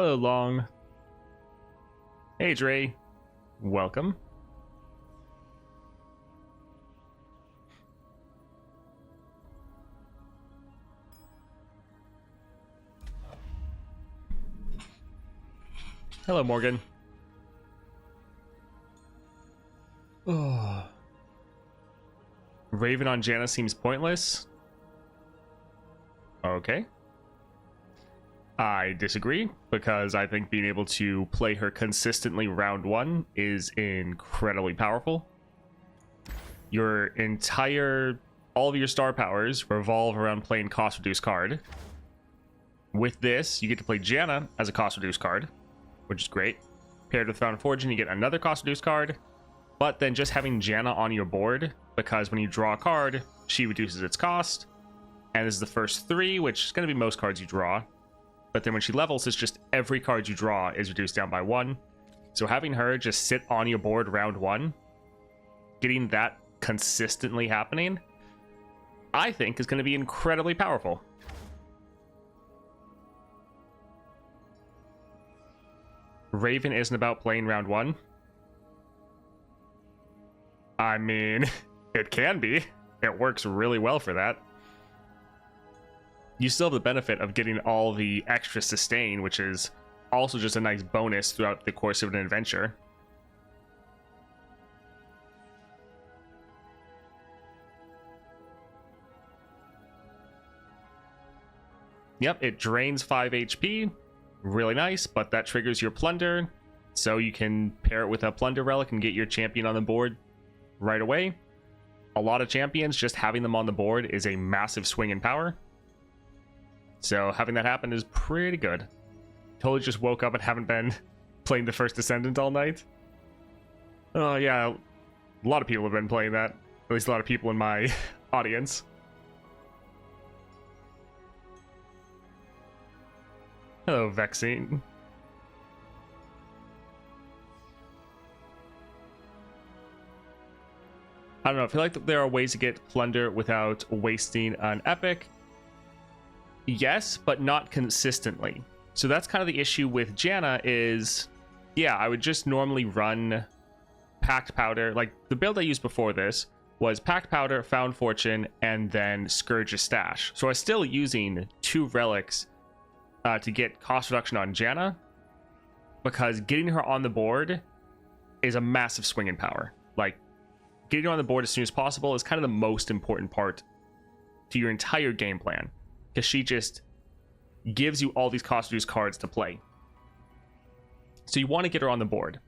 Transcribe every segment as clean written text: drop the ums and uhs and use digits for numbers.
Hello, Long. Hey, Dre. Welcome. Hello, Morgan. Oh. Raven on Janna seems pointless. Okay. I disagree, because I think being able to play her consistently round one is incredibly powerful. All of your star powers revolve around playing cost reduced card. With this, you get to play Janna as a cost reduced card, which is great. Paired with Found Fortune, you get another cost reduced card. But then just having Janna on your board, because when you draw a card, she reduces its cost. And this is the first 3, which is going to be most cards you draw. But then when she levels, it's just every card you draw is reduced down by 1. So having her just sit on your board round 1, getting that consistently happening, I think is going to be incredibly powerful. Raven isn't about playing round 1. I mean, it can be. It works really well for that. You still have the benefit of getting all the extra sustain, which is also just a nice bonus throughout the course of an adventure. Yep, it drains 5 HP. Really nice, but that triggers your plunder, so you can pair it with a plunder relic and get your champion on the board right away. A lot of champions, just having them on the board is a massive swing in power. So having that happen is pretty good. Totally just woke up and haven't been playing the first Descendant all night. Oh yeah, a lot of people have been playing that. At least a lot of people in my audience. Hello, Vexine. I don't know, I feel like there are ways to get plunder without wasting an epic. Yes, but not consistently. So that's kind of the issue with Janna is, yeah, I would just normally run Packed Powder. Like, the build I used before this was Packed Powder, Found Fortune, and then Scourge's Stash. So I was still using 2 relics to get cost reduction on Janna, because getting her on the board is a massive swing in power. Like, getting her on the board as soon as possible is kind of the most important part to your entire game plan, because she just gives you all these cost reduced cards to play. So you want to get her on the board.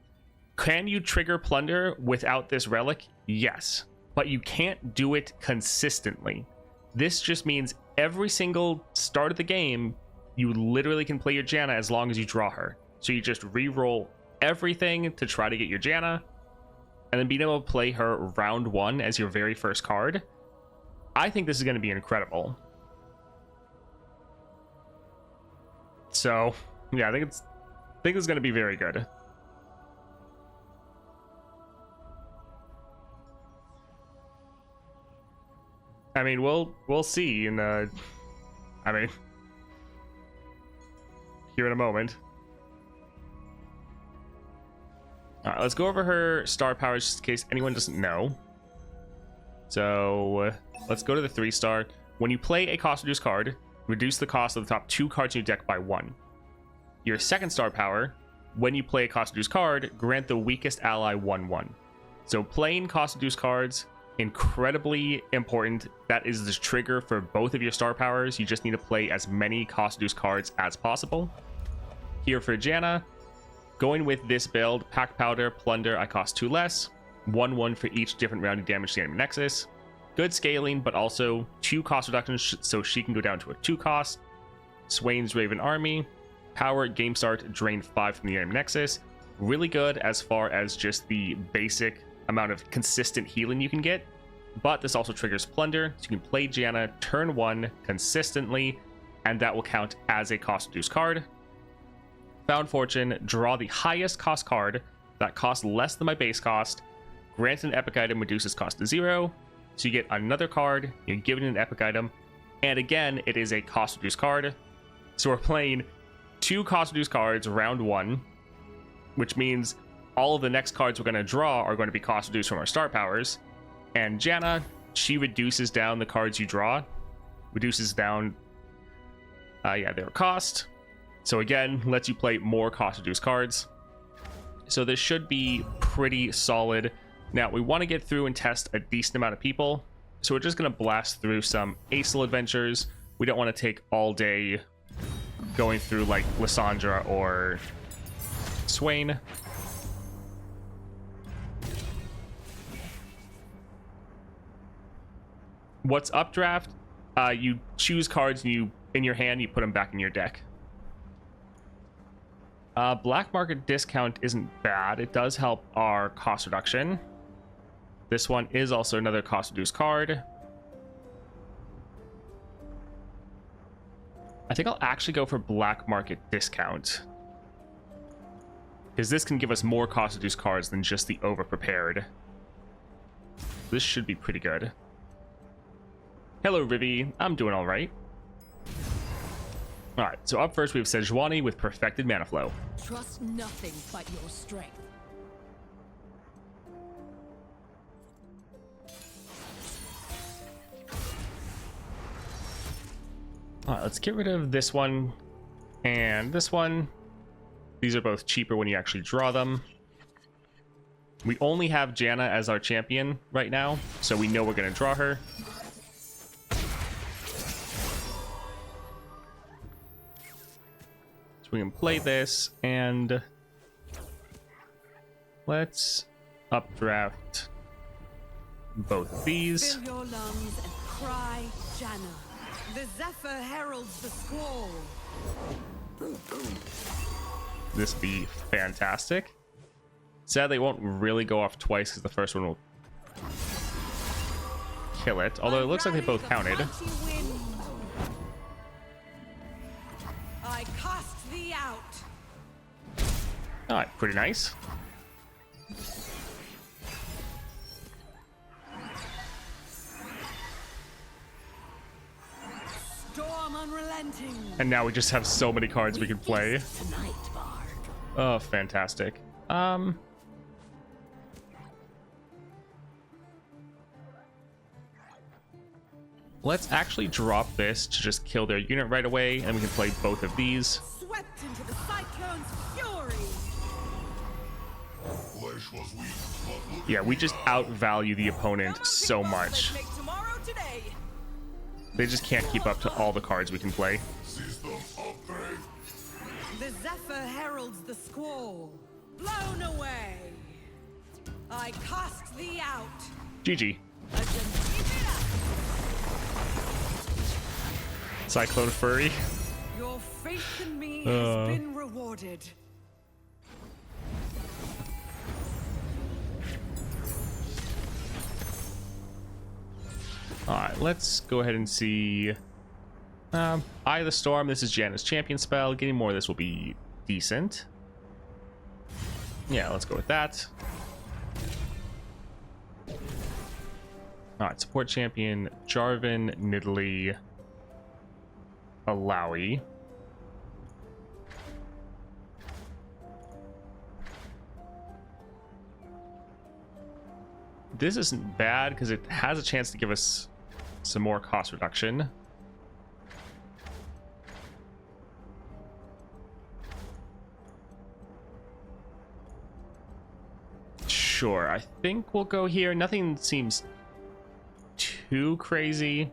Can you trigger plunder without this relic? Yes, but you can't do it consistently. This just means every single start of the game, you literally can play your Janna as long as you draw her. So you just re-roll everything to try to get your Janna, and then being able to play her round 1 as your very first card. I think this is going to be incredible. So, yeah, I think it's going to be very good. I mean, we'll see in here in a moment. All right, let's go over her star powers just in case anyone doesn't know. So let's go to the 3-star. When you play a cost reduced card, reduce the cost of the top 2 cards in your deck by 1. Your 2nd-star power, when you play a cost reduced card, grant the weakest ally 1/1. So playing cost reduced cards, incredibly important. That is the trigger for both of your star powers. You just need to play as many cost reduced cards as possible. Here for Janna, going with this build, Packed Powder, Plunder, I cost 2 less. 1/1 for each different rounding damage to the enemy nexus. Good scaling, but also 2 cost reductions, so she can go down to a 2 cost. Swain's Raven Army, power, game start, drain 5 from the enemy nexus. Really good as far as just the basic amount of consistent healing you can get, but this also triggers Plunder, so you can play Janna turn 1 consistently, and that will count as a cost reduced card. Found Fortune, draw the highest cost card that costs less than my base cost. Grant an epic item, reduces cost to 0. So you get another card, you're given an epic item, and again, it is a cost reduced card. So we're playing 2 cost reduced cards round 1, which means all of the next cards we're going to draw are going to be cost reduced from our start powers. And Janna, she reduces down the cards you draw, reduces down their cost. So again, lets you play more cost reduced cards. So this should be pretty solid. Now we want to get through and test a decent amount of people, so we're just going to blast through some Acel adventures. We don't want to take all day going through like Lysandra or Swain. What's updraft? You choose cards and you in your hand, you put them back in your deck. Black market discount isn't bad. It does help our cost reduction. This one is also another cost reduced card. I think I'll actually go for black market discount, because this can give us more cost reduced cards than just the over prepared. This should be pretty good. Hello, Rivi. I'm doing all right. All right, so up first we have Sejuani with Perfected Mana Flow. Trust nothing but your strength. All right, let's get rid of this one and this one. These are both cheaper when you actually draw them. We only have Janna as our champion right now, so we know we're going to draw her. So we can play this, and let's updraft both of these. Fill your lungs and cry, Janna. The Zephyr heralds the squall. This would be fantastic. Sadly, it won't really go off twice because the first one will kill it. Although it looks like they both counted. I cast thee out. All right, pretty nice. Storm unrelenting. And now we just have so many cards we can play. Tonight, Bard. Oh, fantastic. Let's actually drop this to just kill their unit right away, and we can play both of these. Swept into the cyclone's fury. Yeah, we just outvalue the opponent so much. They just can't keep up to all the cards we can play. The Zephyr heralds the squall. Blown away. I cast thee out. GG. Cyclone Furry. Your faith in me has been rewarded. Alright, let's go ahead and see. Eye of the Storm. This is Janna's champion spell. Getting more of this will be decent. Yeah, let's go with that. Alright, support champion Jarvan, Nidalee, Alawi. This isn't bad because it has a chance to give us some more cost reduction. Sure, I think we'll go here. Nothing seems too crazy.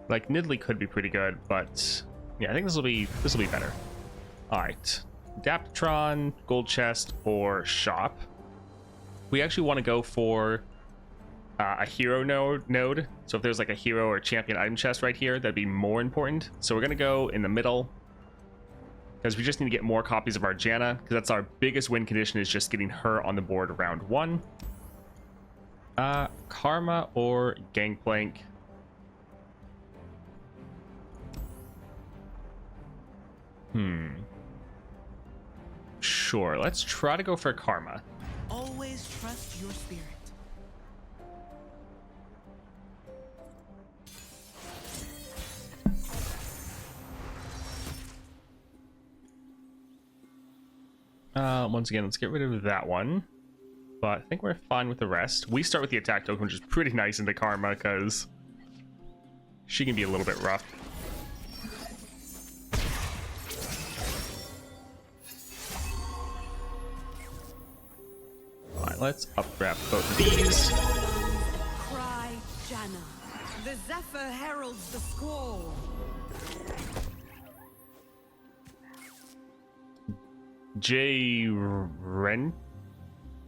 Like Nidalee could be pretty good, but yeah, I think this will be better. All right, Adaptatron, Gold Chest, or Shop. We actually want to go for a hero node. So if there's like a hero or champion item chest right here, that'd be more important. So we're gonna go in the middle because we just need to get more copies of our Janna, because that's our biggest win condition, is just getting her on the board round 1. Karma or Gangplank. Sure, let's try to go for Karma. Always trust your spirit. Once again, let's get rid of that one. But I think we're fine with the rest. We start with the attack token, which is pretty nice into Karma, because she can be a little bit rough. Alright, let's updraft both of these. Cry Janna. The Zephyr heralds the squall.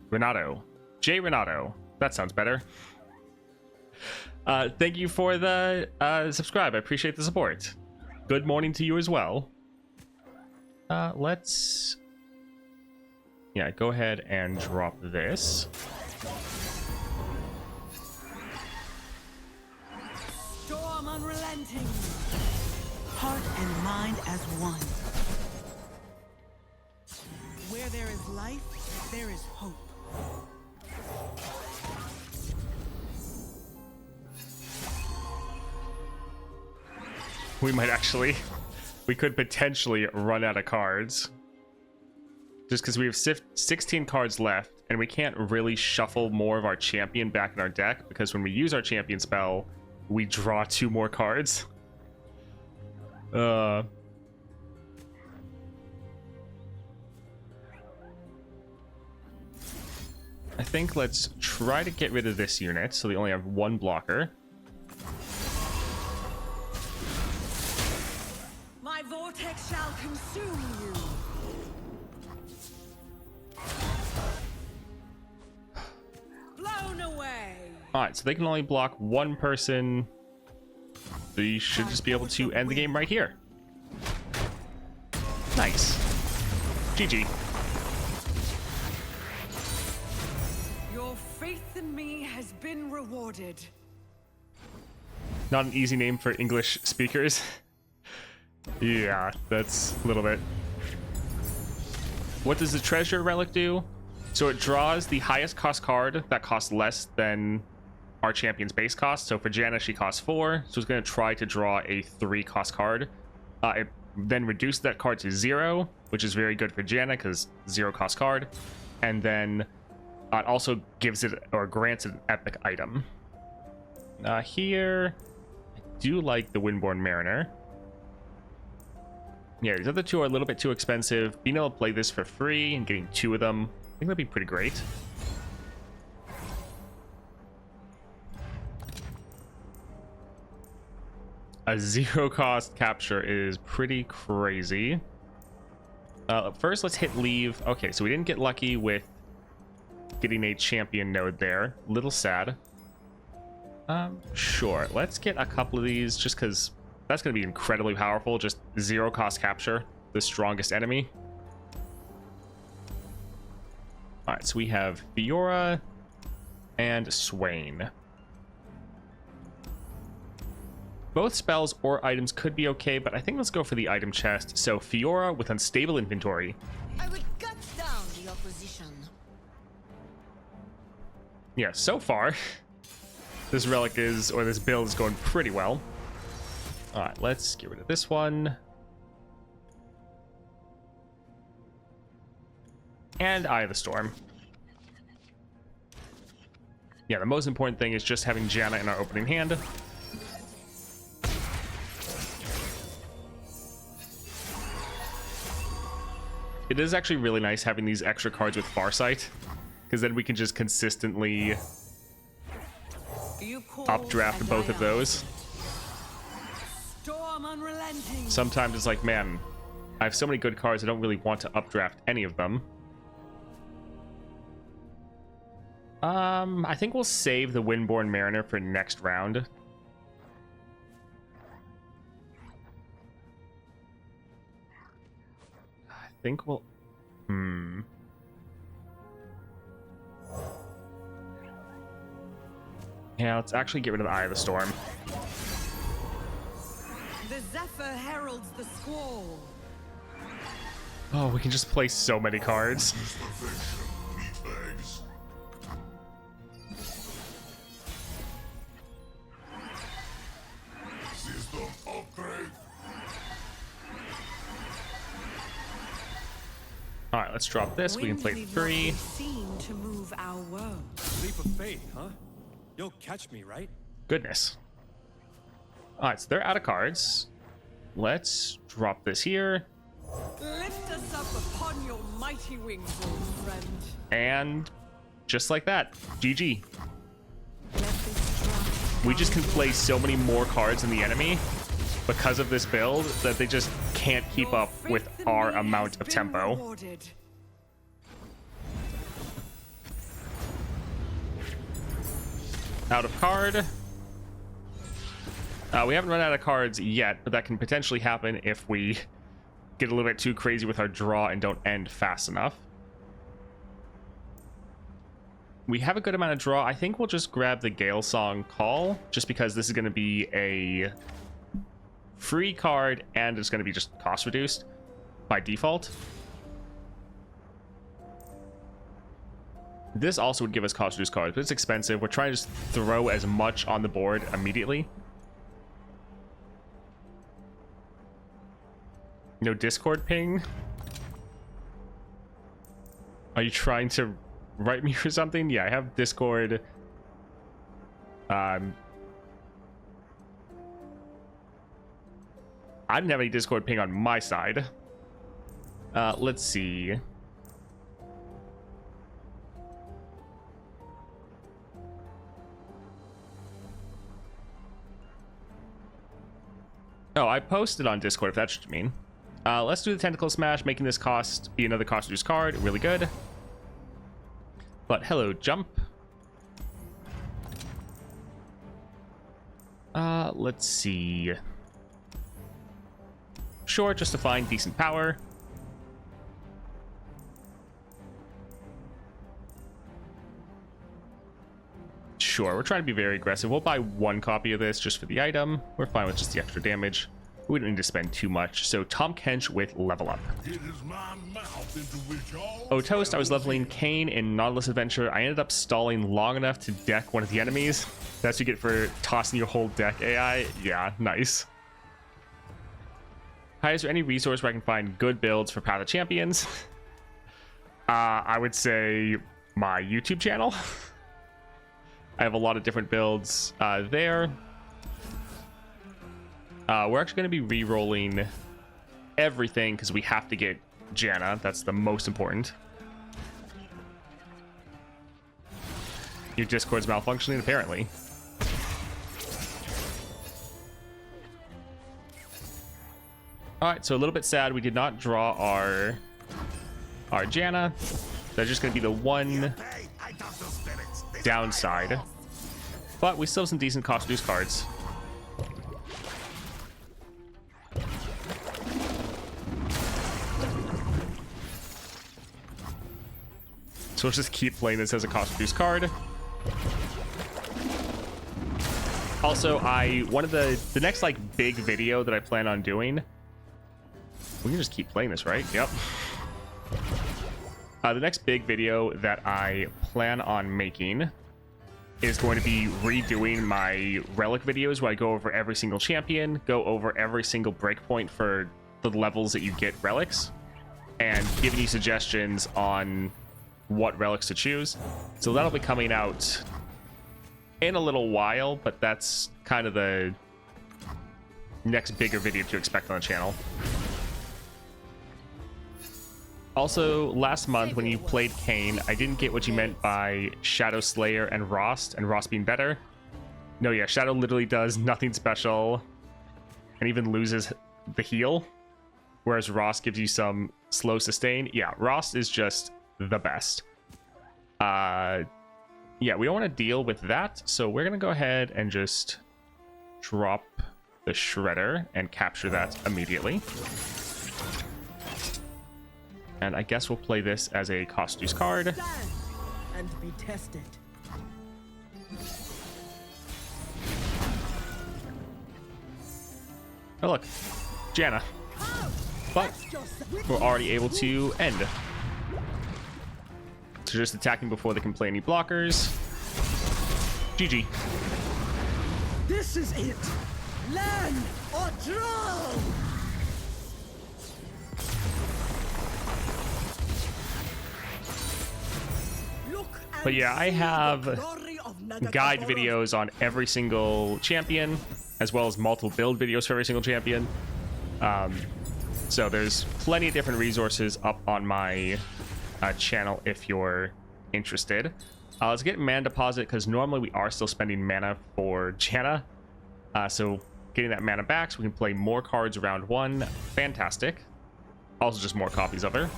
Renato. J. Renato. That sounds better. Thank you for the subscribe. I appreciate the support. Good morning to you as well. Let's... Yeah, go ahead and drop this. Storm unrelenting. Heart and mind as one. Where there is life, there is hope. We might actually... We could potentially run out of cards. Just because we have 16 cards left, and we can't really shuffle more of our champion back in our deck, because when we use our champion spell, we draw 2 more cards. I think let's try to get rid of this unit, so they only have 1 blocker. My vortex shall consume you. Blown away. Alright, so they can only block 1 person. So you should just be able to end the game right here. Nice. GG. Your faith in me has been rewarded. Not an easy name for English speakers. Yeah, that's a little bit. What does the treasure relic do? So it draws the highest cost card that costs less than our champion's base cost. So for Janna, she costs 4. So it's going to try to draw a 3 cost card. It then reduces that card to 0, which is very good for Janna because 0 cost card. And then it also gives it or grants it an epic item. Here, I do like the Windborn Mariner. Yeah, these other 2 are a little bit too expensive. Being able to play this for free and getting 2 of them, I think that'd be pretty great. A 0 cost capture is pretty crazy. First, let's hit leave. Okay, so we didn't get lucky with getting a champion node there. Little sad. Sure. Let's get a couple of these just because that's going to be incredibly powerful. Just 0 cost capture, the strongest enemy. All right, so we have Fiora and Swain. Both spells or items could be okay, but I think let's go for the item chest. So Fiora with unstable inventory. I would cut down the opposition. Yeah, so far, this relic is, or this build is going pretty well. All right, let's get rid of this one. And Eye of the Storm. Yeah, the most important thing is just having Janna in our opening hand. It is actually really nice having these extra cards with Farsight, because then we can just consistently updraft both of those. Storm unrelenting. Sometimes it's like, man, I have so many good cards, I don't really want to updraft any of them. I think we'll save the Windborn Mariner for next round. I think we'll... Yeah, let's actually get rid of the Eye of the Storm. The Zephyr heralds the squall. Oh, we can just play so many cards. All right, let's drop this. We can play Wind for need not be 3. seen to move our world. Leap of faith, huh? You'll catch me, right? Goodness. All right, so they're out of cards. Let's drop this here. Lift us up upon your mighty wings, old friend. And just like that, GG. Let this draft We just can play so many more cards than the enemy because of this build that they just can't keep Your up with faith in our me amount has of been tempo. rewarded. Out of card. We haven't run out of cards yet, but that can potentially happen if we get a little bit too crazy with our draw and don't end fast enough. We have a good amount of draw. I think we'll just grab the Gale Song Call, just because this is going to be a free card and it's going to be just cost reduced by default. This also would give us cost reduced cards, but it's expensive. We're trying to just throw as much on the board immediately. No Discord ping? Are you trying to write me for something? Yeah, I have Discord. I didn't have any Discord ping on my side. Let's see. Oh, I posted on Discord, if that's what you mean. Let's do the Tentacle Smash, making this cost be another cost reduced card. Really good. But hello, Jump. Let's see. Sure, just to find decent power. Sure, we're trying to be very aggressive. We'll buy 1 copy of this just for the item. We're fine with just the extra damage. We don't need to spend too much. So Tom Kench with Level Up. Oh, Toast, I was leveling Kane in Nautilus Adventure. I ended up stalling long enough to deck one of the enemies. That's what you get for tossing your whole deck, AI. Yeah, nice. Hi, is there any resource where I can find good builds for Path of Champions? I would say my YouTube channel. I have a lot of different builds there. We're actually going to be re-rolling everything because we have to get Janna. That's the most important. Your Discord's malfunctioning, apparently. Alright, so a little bit sad we did not draw our Janna. That's just going to be the one downside. But we still have some decent cost reduced cards. So let's just keep playing this as a cost reduced card. Also, one of the next like big video that I plan on doing. We can just keep playing this, right? Yep. The next big video that I plan on making is going to be redoing my relic videos where I go over every single champion, go over every single breakpoint for the levels that you get relics, and giving you suggestions on what relics to choose. So that'll be coming out in a little while, but that's kind of the next bigger video to expect on the channel. Also, last month when you played Kane, I didn't get what you meant by Shadow Slayer and Rost being better. No, yeah, Shadow literally does nothing special and even loses the heal, whereas Rost gives you some slow sustain. Yeah, Rost is just the best. Yeah, we don't want to deal with that, so we're gonna go ahead and just drop the Shredder and capture that immediately. And I guess we'll play this as a cost reduced card. Stand and be tested. Oh look, Janna. But we're already able to end. So just attacking before they can play any blockers. GG. This is it. Learn or drown. But yeah, I have Glory of guide Nagakaboro. videos on every single champion, as well as multiple build videos for every single champion. So there's plenty of different resources up on my channel if you're interested. Let's get mana deposit, because normally we are still spending mana for Janna. So getting that mana back so we can play more cards round 1. Fantastic. Also just more copies of her.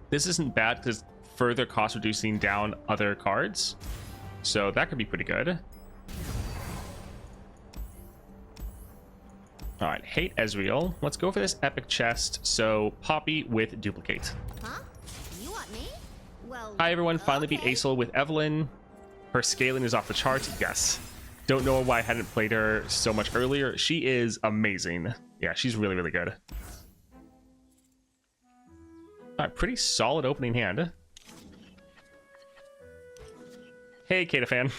This isn't bad because further cost reducing down other cards. So that could be pretty good. All right, hate Ezreal. Let's go for this epic chest. So Poppy with duplicate. Huh? You want me? Well, Hi everyone, finally beat okay. Acel with Evelyn. Her scaling is off the charts. Yes. Don't know why I hadn't played her so much earlier. She is amazing. Yeah, she's really, really good. All right, pretty solid opening hand. Hey, Kata fan.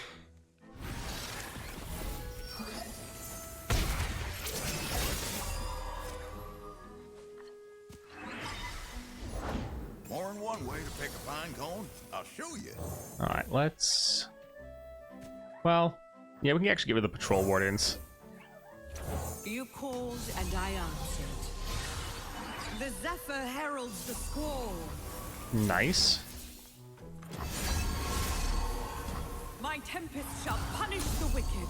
More than one way to pick a pine cone. I'll show you. All right, let's... Well, yeah, we can actually get rid of the patrol wardens. You called and I answered. The Zephyr heralds the squall. Nice. My tempest shall punish the wicked.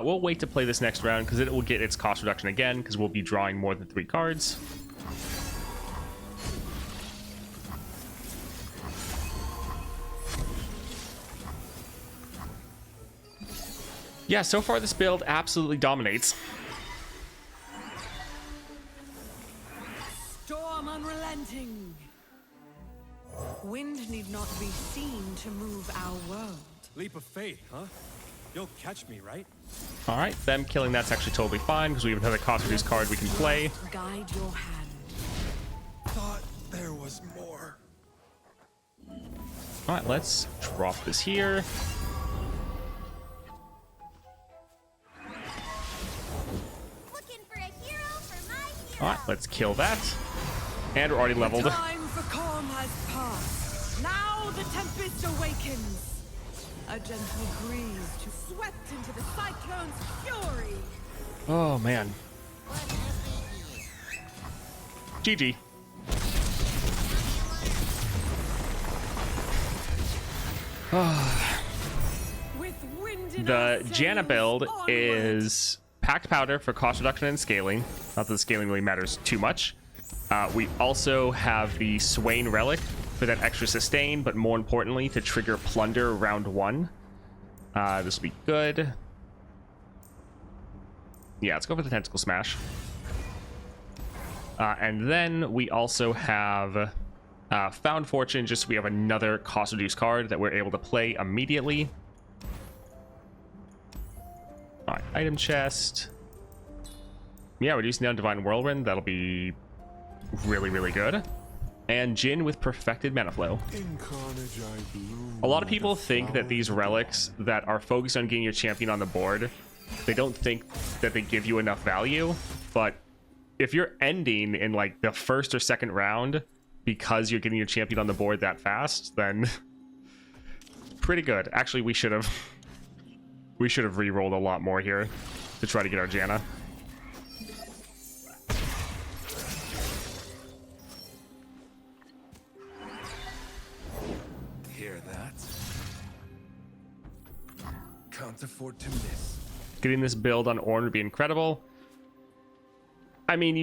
We'll wait to play this next round because it will get its cost reduction again because we'll be drawing more than 3 cards. Yeah, so far this build absolutely dominates. Storm unrelenting. Wind need not be seen to move our world. Leap of faith, huh? You'll catch me, right? All right, them killing that's actually totally fine because we have another cost reduced card we can play. Guide your hand. Thought there was more. All right, let's drop this here. Looking for a hero for my hero. All right, let's kill that. And we're already leveled. Time for calm has passed. Now the tempest awakens. A gentle breeze to swept into the cyclone's fury. Oh, man. GG. With wind in The our Janna sails, build onward. is packed powder for cost reduction and scaling. Not that the scaling really matters too much. We also have the Swain Relic for that extra sustain, but more importantly, to trigger Plunder round 1. This will be good. Yeah, let's go for the Tentacle Smash. And then we also have Found Fortune, just so we have another cost reduced card that we're able to play immediately. All right, item chest. Yeah, reducing down Divine Whirlwind. That'll be really, really good. And Jin with Perfected Mana Flow. In carnage I bloom. A lot of people think that these relics that are focused on getting your champion on the board, they don't think that they give you enough value. But if you're ending in like the first or second round because you're getting your champion on the board that fast, then pretty good. Actually, we should have re-rolled a lot more here to try to get our Janna. Hear that? Can't afford to miss. Getting this build on Ornn would be incredible. I mean,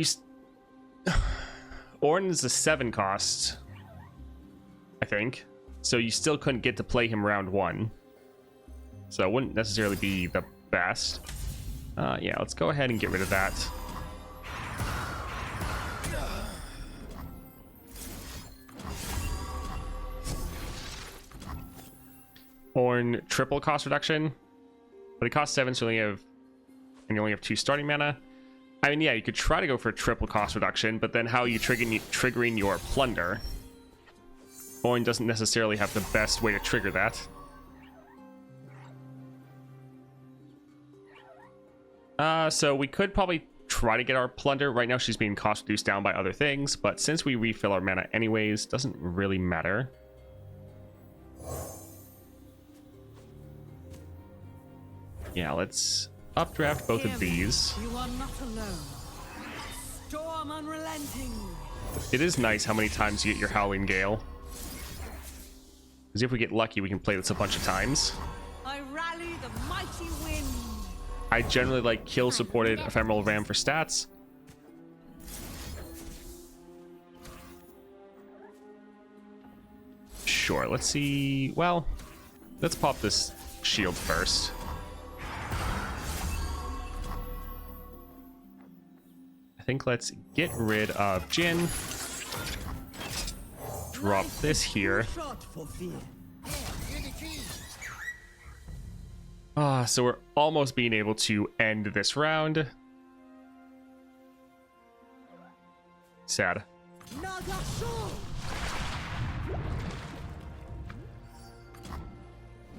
Ornn is a 7 cost, I think. So you still couldn't get to play him round 1. So it wouldn't necessarily be the best. Yeah, let's go ahead and get rid of that. Ornn triple cost reduction, but it costs 7, so and you only have 2 starting mana. I mean, yeah, you could try to go for triple cost reduction, but then how are you triggering your Plunder? Ornn doesn't necessarily have the best way to trigger that. So we could probably try to get our plunder. Right now she's being cost reduced down by other things, but since we refill our mana anyways, doesn't really matter. Yeah, let's updraft both of these. You are not alone. Storm unrelenting. It is nice how many times you get your Howling Gale. Because if we get lucky, we can play this a bunch of times. I rally the mighty wind. I generally like kill supported Ephemeral Ram for stats. Sure, let's see. Well, let's pop this shield first. I think let's get rid of Jin. Drop this here. Shot for fear. So we're almost being able to end this round. Sad. Nagasho!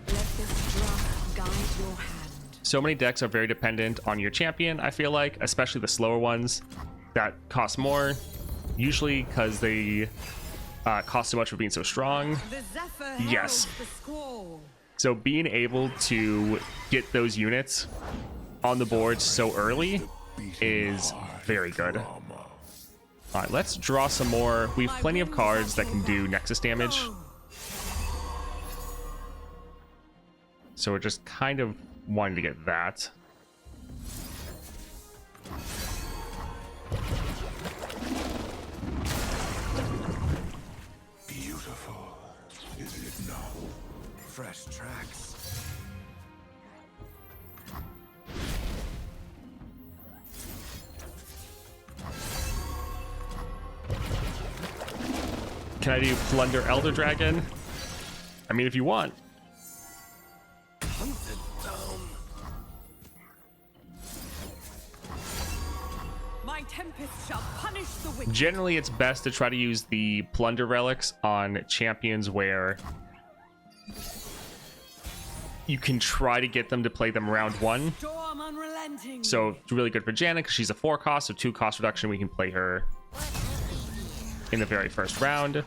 Let this drum guide your hand. So many decks are very dependent on your champion, I feel like, especially the slower ones that cost more, usually because they cost so much for being so strong. The Zephyr Yes. heralds the squall. So being able to get those units on the board so early is very good. All right, let's draw some more. We have plenty of cards that can do Nexus damage. So we're just kind of wanting to get that. Beautiful, is it not? Fresh tracks. Can I do Plunder Elder Dragon? I mean, if you want. Hunted down. My tempest shall punish the wicked. Generally, it's best to try to use the Plunder Relics on champions where you can try to get them to play them round one. Storm unrelenting. So it's really good for Janna because she's a 4 cost, so 2 cost reduction. We can play her in the very first round.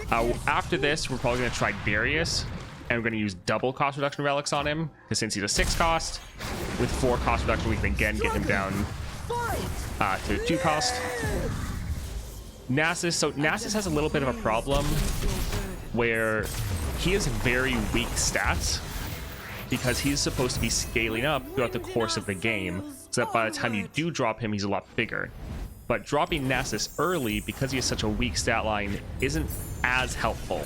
After this, we're probably going to try Darius, and we're going to use double cost reduction relics on him because since he's a 6 cost, with 4 cost reduction, we can again get him down to 2 cost. Nasus. So Nasus has a little bit of a problem where he has very weak stats because he's supposed to be scaling up throughout the course of the game, so that by the time you do drop him, he's a lot bigger. But dropping Nasus early, because he has such a weak stat line, isn't as helpful.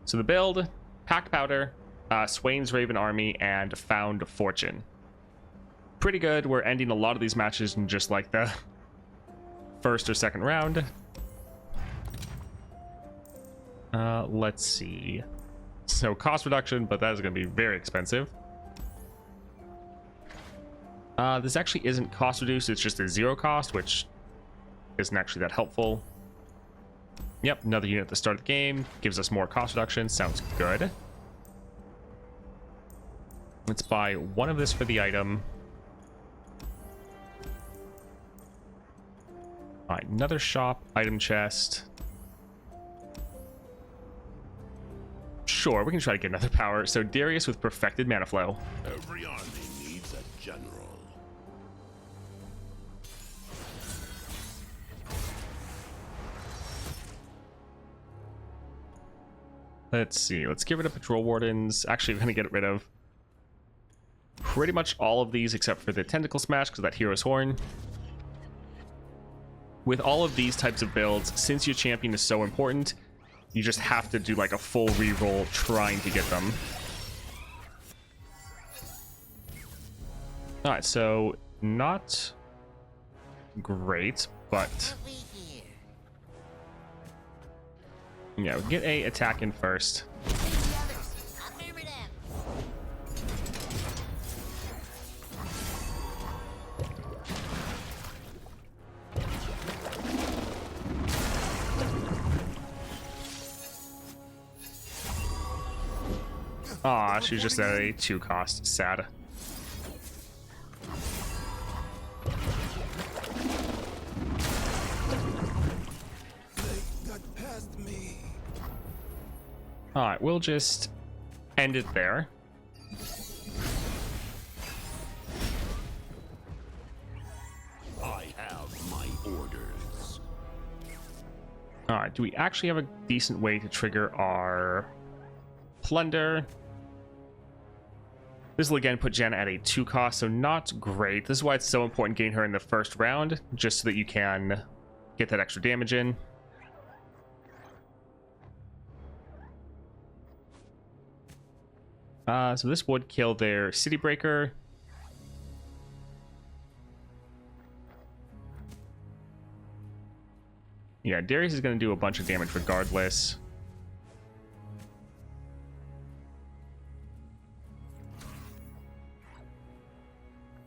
So the build, Pack Powder, Swain's Raven Army, and Found Fortune. Pretty good. We're ending a lot of these matches in just like the first or second round. Let's see. So cost reduction, but that is going to be very expensive. This actually isn't cost reduced. It's just a 0 cost, which isn't actually that helpful. Yep, another unit at the start of the game. Gives us more cost reduction. Sounds good. Let's buy one of this for the item. All right, another shop, item chest. Sure, we can try to get another power. So Darius with Perfected Mana Flow. Every army needs a general. Let's see. Let's get rid of Patrol Wardens. Actually, we're going to get rid of pretty much all of these except for the Tentacle Smash because of that Hero's Horn. With all of these types of builds, since your champion is so important, you just have to do like a full reroll trying to get them. All right, so not great, but yeah, we'll get a attack in first. Aw, she's just at a 2 cost. Sad. They got past me. Alright, we'll just end it there. I have my orders. Alright, do we actually have a decent way to trigger our plunder? This will again put Janna at a 2 cost, so not great. This is why it's so important getting her in the first round, just so that you can get that extra damage in. So this would kill their City Breaker. Yeah, Darius is going to do a bunch of damage regardless.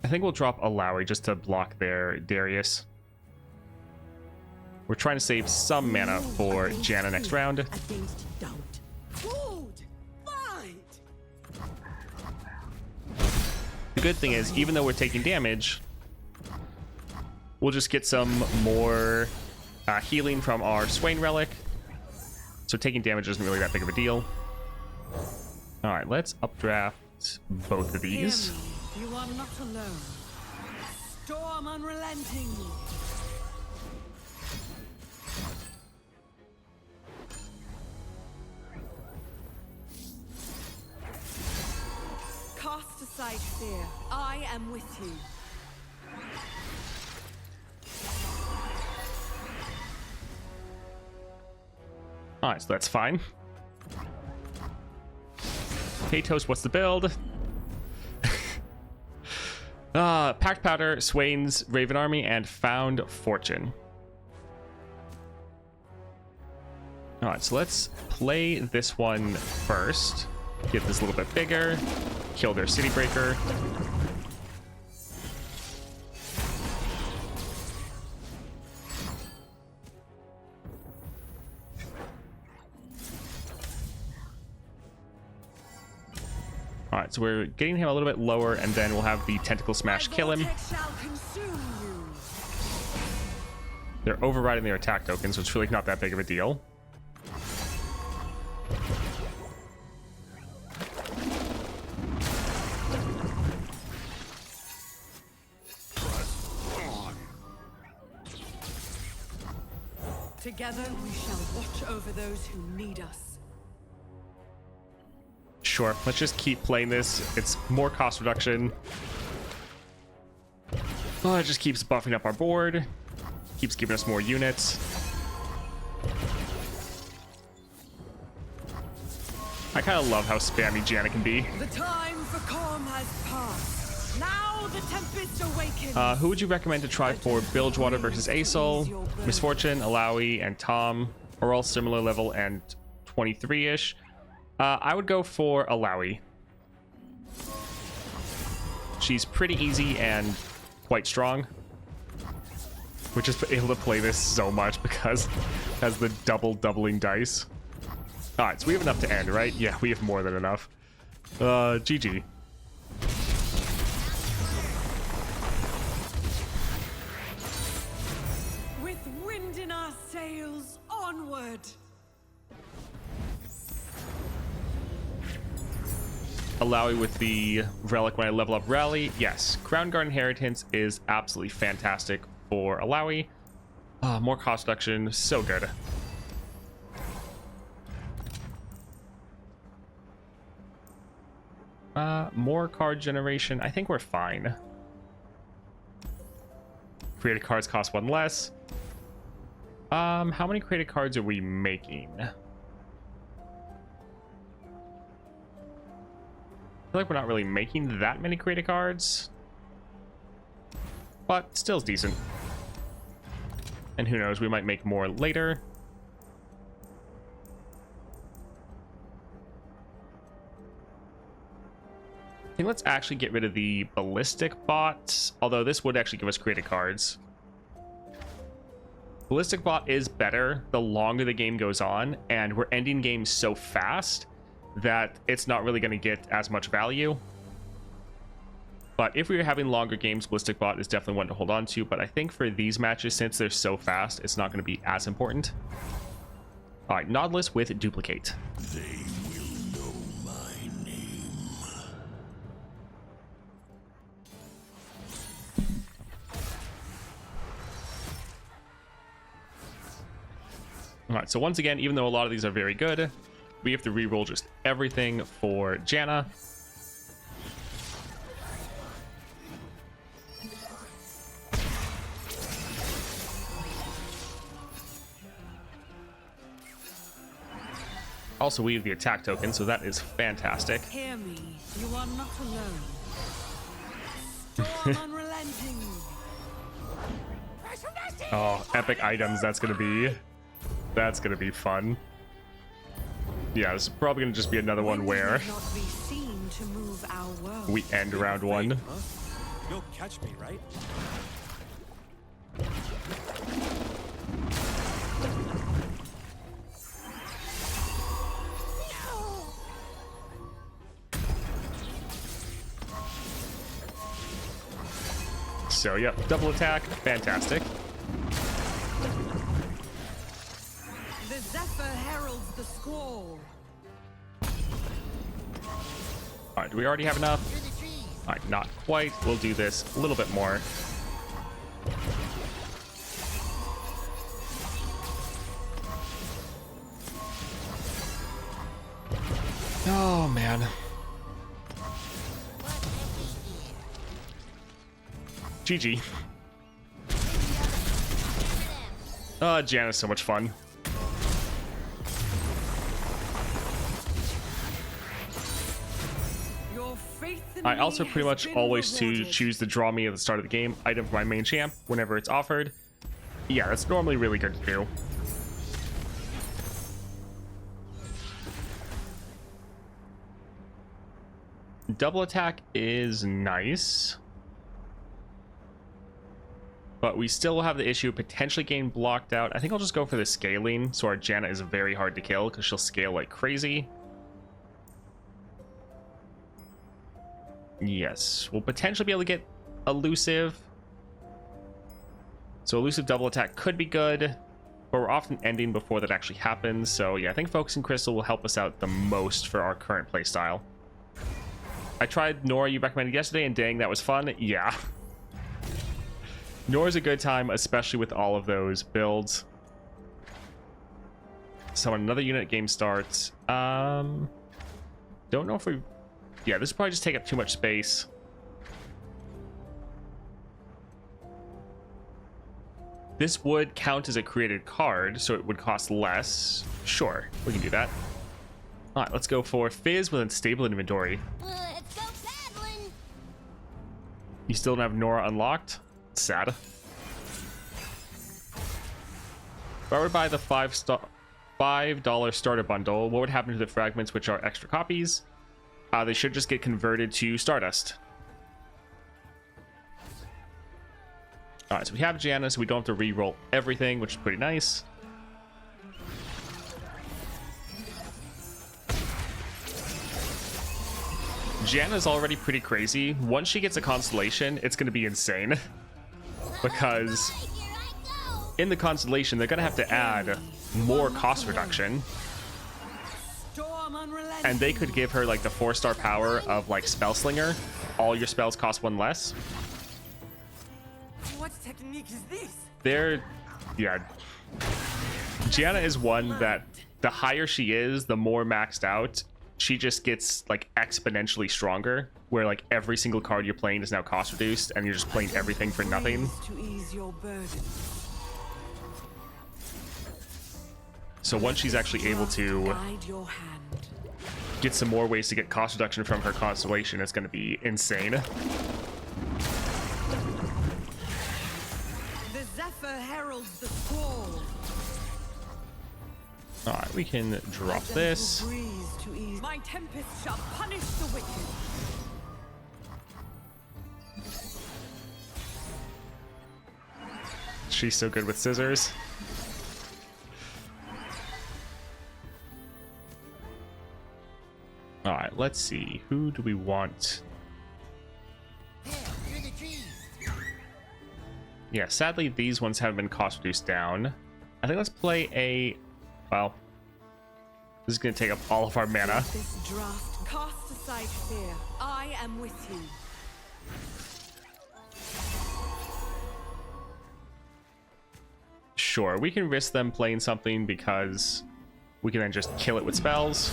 I think we'll drop Alawi just to block their Darius. We're trying to save some mana for Janna next round. Against doubt. Good fight. The good thing is, even though we're taking damage, we'll just get some more healing from our Swain Relic. So taking damage isn't really that big of a deal. Alright, let's updraft both of these. Hear me, you are not alone. Storm unrelenting. Cast aside fear. I am with you. Alright, so that's fine. Hey Toast, what's the build? Packed Powder, Swain's Raven Army, and Found Fortune. Alright, so let's play this one first. Get this a little bit bigger. Kill their City Breaker. Alright, so we're getting him a little bit lower, and then we'll have the Tentacle Smash kill him. My vortex shall consume you. They're overriding their attack token, so it's really not that big of a deal. Together we shall watch over those who need us. Sure, let's just keep playing this. It's more cost reduction. Oh, it just keeps buffing up our board. Keeps giving us more units. I kind of love how spammy Janna can be. The time for calm has passed. Now the tempest awakens. Who would you recommend to try for Bilgewater versus Aesol? Misfortune, Alawi, and Tom are all similar level and 23-ish. I would go for Alawi. She's pretty easy and quite strong. We're just able to play this so much because it has the doubling dice. Alright, so we have enough to end, right? Yeah, we have more than enough. GG. With wind in our sails, onward. Alawi with the relic when I level up Rally. Yes, Crown Guard Inheritance is absolutely fantastic for Alawi. More cost reduction, so good. More card generation. I think we're fine. Created cards cost 1 less. How many created cards are we making? I feel like we're not really making that many created cards, but still decent. And who knows, we might make more later. I think let's actually get rid of the ballistic bot, although this would actually give us created cards. Ballistic bot is better the longer the game goes on, and we're ending games so fast that it's not really going to get as much value. But if we were having longer games, Ballistic Bot is definitely one to hold on to. But I think for these matches, since they're so fast, it's not going to be as important. All right, Nautilus with Duplicate. They will know my name. All right, so once again, even though a lot of these are very good, we have to reroll just everything for Janna. Also, we have the attack token, so that is fantastic. Hear me, you are not alone. Storm unrelenting. Oh, epic items, that's gonna be fun. Yeah, this is probably gonna just be another one where Not be seen to move our world. we end round one. You'll catch me, right? So, yep, double attack, fantastic. The Zephyr heralds the squall. All right, do we already have enough? All right, not quite. We'll do this a little bit more. Oh, man. GG. Janna's so much fun. Your faith in I me also pretty has much been always to rewarded. choose the draw me at the start of the game item for my main champ whenever it's offered. Yeah, that's normally really good to do. Double attack is nice. But we still have the issue of potentially getting blocked out. I think I'll just go for the scaling, so our Janna is very hard to kill because she'll scale like crazy. Yes, we'll potentially be able to get elusive. So elusive double attack could be good, but we're often ending before that actually happens. So yeah, I think Focusing Crystal will help us out the most for our current playstyle. I tried Nora you recommended yesterday, and dang, that was fun. Yeah. Nora's a good time, especially with all of those builds. So when another unit game starts, don't know if we... Yeah, this will probably just take up too much space. This would count as a created card, so it would cost less. Sure, we can do that. All right, let's go for Fizz with unstable inventory. Let's go paddling. You still don't have Nora unlocked? Sad. If I were to buy the $5 starter bundle, what would happen to the fragments, which are extra copies? They should just get converted to Stardust. Alright, so we have Janna, so we don't have to re-roll everything, which is pretty nice. Janna's already pretty crazy. Once she gets a constellation, it's going to be insane. Because Here I go. in the constellation, they're going to have to add more cost reduction. Storm unrelenting. And they could give her like the 4-star power of like Spellslinger. All your spells cost 1 less. What technique is this? Yeah. Janna is one that the higher she is, the more maxed out. She just gets like exponentially stronger, where like every single card you're playing is now cost reduced, and you're just playing everything for nothing. To ease your burden. So once she's actually able to Guide your hand. get some more ways to get cost reduction from her constellation, it's going to be insane. The Zephyr heralds the squall. All right, we can drop this. Breeze to ease. My tempest shall punish the wicked. She's so good with scissors. All right, let's see. Who do we want? Yeah, sadly, these ones haven't been cost reduced down. I think let's play a... Well, this is going to take up all of our mana. This draft cast aside fear. I am with you. Sure, we can risk them playing something because we can then just kill it with spells.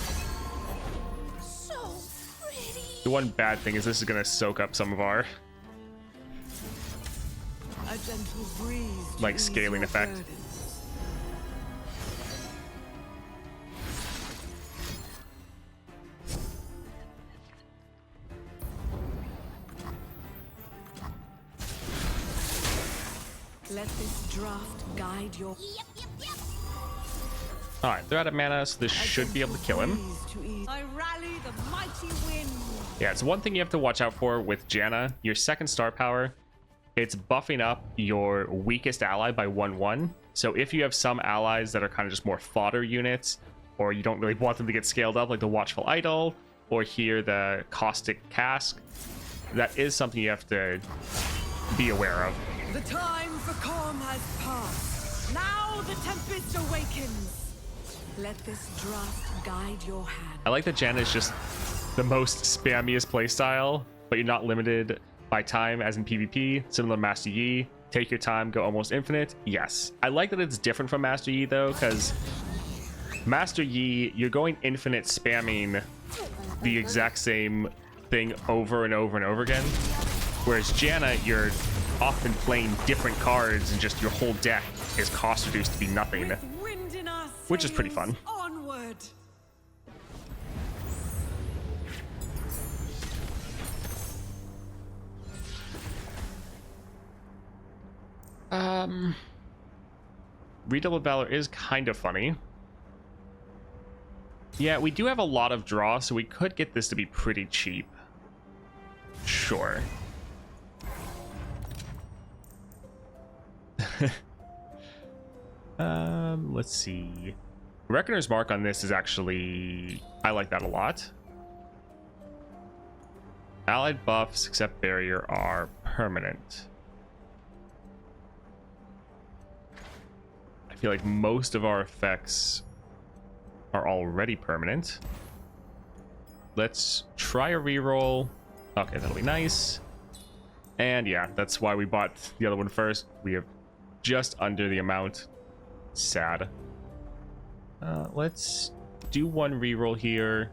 So pretty. The one bad thing is this is going to soak up some of our A gentle breeze to like ease scaling your effect. burdens. Let this draft guide your. Yep. All right, they're out of mana, so this should be able to kill him. I rally the mighty wind. Yeah, it's one thing you have to watch out for with Janna. Your second star power, it's buffing up your weakest ally by 1/1. So if you have some allies that are kind of just more fodder units, or you don't really want them to get scaled up, like the Watchful Idol, or here the Caustic Cask, that is something you have to be aware of. The time for calm has passed. Now the tempest awakens. Let this draft guide your hand. I like that Janna is just the most spammiest playstyle, but you're not limited by time as in PvP, similar to Master Yi. Take your time, go almost infinite. Yes. I like that it's different from Master Yi though, because Master Yi, you're going infinite spamming the exact same thing over and over and over again. Whereas Janna, you're often playing different cards and just your whole deck is cost reduced to be nothing. With wind in our Which is pretty sails, fun. Onward. Redoubled Valor is kind of funny. Yeah, we do have a lot of draw, so we could get this to be pretty cheap. Sure. Let's see. Reckoner's Mark on this is actually... I like that a lot. Allied buffs except barrier are permanent. I feel like most of our effects are already permanent. Let's try a reroll. Okay, that'll be nice. And yeah, that's why we bought the other one first. We have just under the amount. Sad. Let's do one reroll here.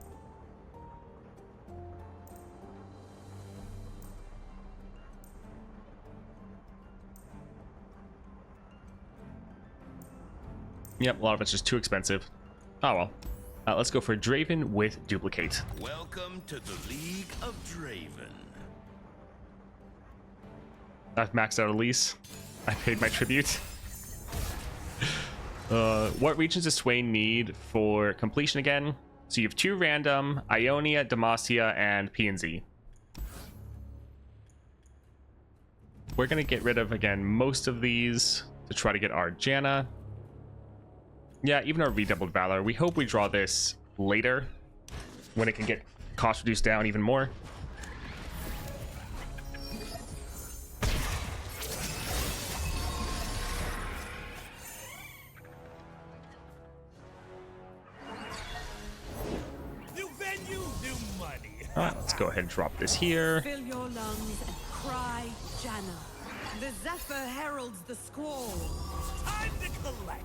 Yep, a lot of it's just too expensive. Oh well. Let's go for Draven with Duplicate. Welcome to the League of Draven. I've maxed out a lease. I paid my tribute. What regions does Swain need for completion again? So you have 2 random, Ionia, Demacia, and PNZ. We're going to get rid of, again, most of these to try to get our Janna. Yeah, even our Redoubled Valor. We hope we draw this later when it can get cost reduced down even more. New venue, new money. All right, let's go ahead and drop this here. Fill your lungs and cry, Janna. The Zephyr heralds the squall. Time to collect.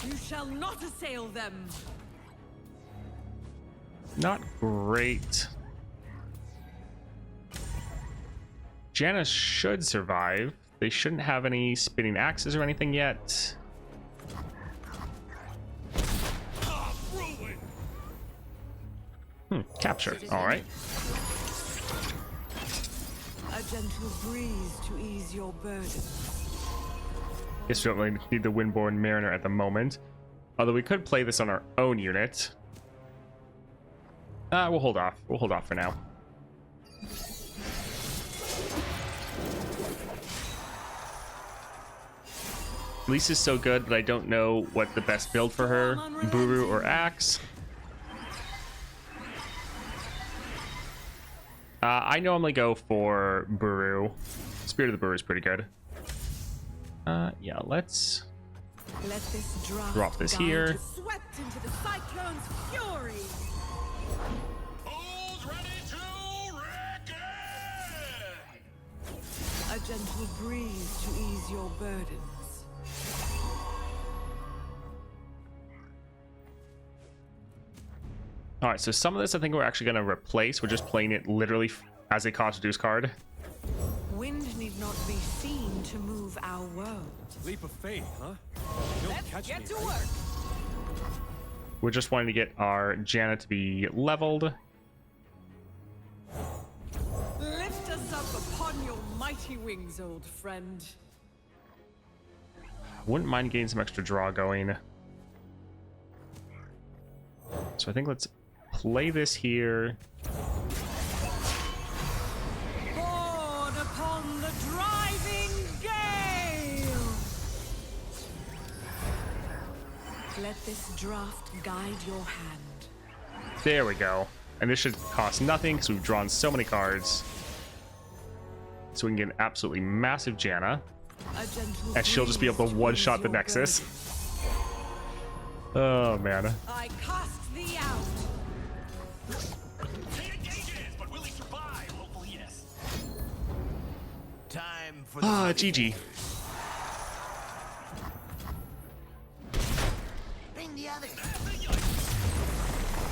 You shall not assail them. Not great. Janna should survive. They shouldn't have any spinning axes or anything yet. Ah, ruin. Capture. All right. A gentle breeze to ease your burden. Guess we don't really need the Windborn Mariner at the moment. Although we could play this on our own unit. We'll hold off. We'll hold off for now. Lisa's so good, but I don't know what the best build for her. Buru or Axe. I normally go for Buru. Spirit of the Buru is pretty good. Yeah, let's Let this drop this here. Swept into the cyclone's fury. Who's ready to wreck it? A gentle breeze to ease your burdens. All right, so some of this I think we're actually going to replace. We're just playing it literally as a cost reduce card. Wind need not be seen to move our world. Leap of faith, huh? Don't catch me, to right? work. We're just wanting to get our Janna to be leveled. Lift us up upon your mighty wings, old friend. Wouldn't mind getting some extra draw going. So I think let's play this here. Born upon the driving gale. Let this draft guide your hand. There we go. And this should cost nothing because we've drawn so many cards. So we can get an absolutely massive Janna. And she'll just be able to one-shot the Nexus. Oh, man. I cast thee out. He engages, but will he survive? Hopefully, yes. Time for the GG. bring the others.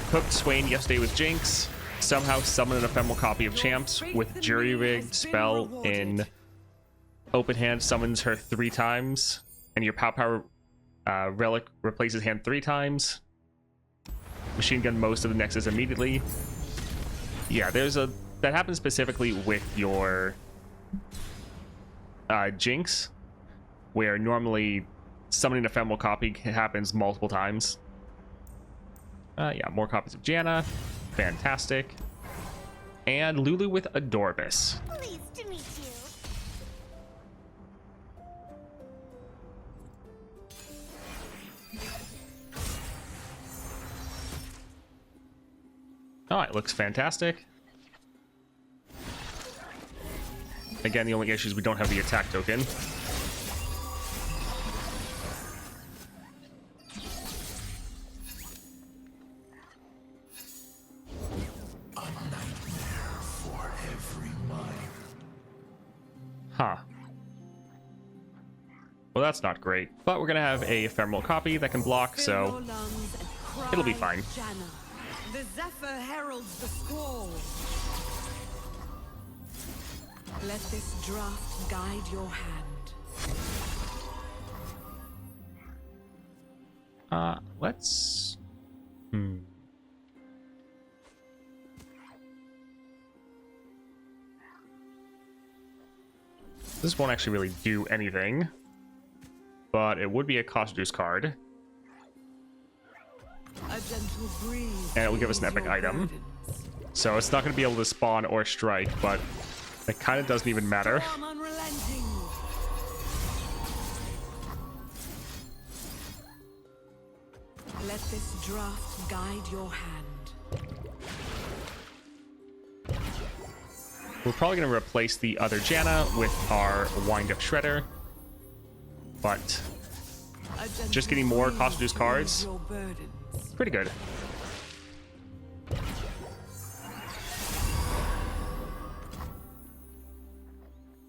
Cooked Swain yesterday with Jinx. Somehow summoned an ephemeral copy of Champs with Jury Rigged spell in open hand, summons her 3 times, and your power relic replaces hand 3 times. Machine gun most of the Nexus immediately. Yeah, that happens specifically with your Jinx, where normally summoning an ephemeral copy happens multiple times. Yeah, more copies of Janna. Fantastic. And Lulu with Adorbis. Pleased to meet you. Oh, it looks fantastic. Again, the only issue is we don't have the attack token. Huh. Well, that's not great. But we're gonna have a ephemeral copy that can block, Fill so your lungs and cry, it'll be fine. Janna. The Zephyr heralds the squall. Let this draft guide your hand. Let's... This won't actually really do anything, but it would be a cost reduce card. A gentle breeze. And it will give us an epic your item. burdens. So it's not going to be able to spawn or strike, but it kind of doesn't even matter. Storm unrelenting. Let this draft guide your hand. We're probably going to replace the other Janna with our wind-up Shredder, but A gentle just getting more breeze cost reduce to cards. ease your burdens. Pretty good.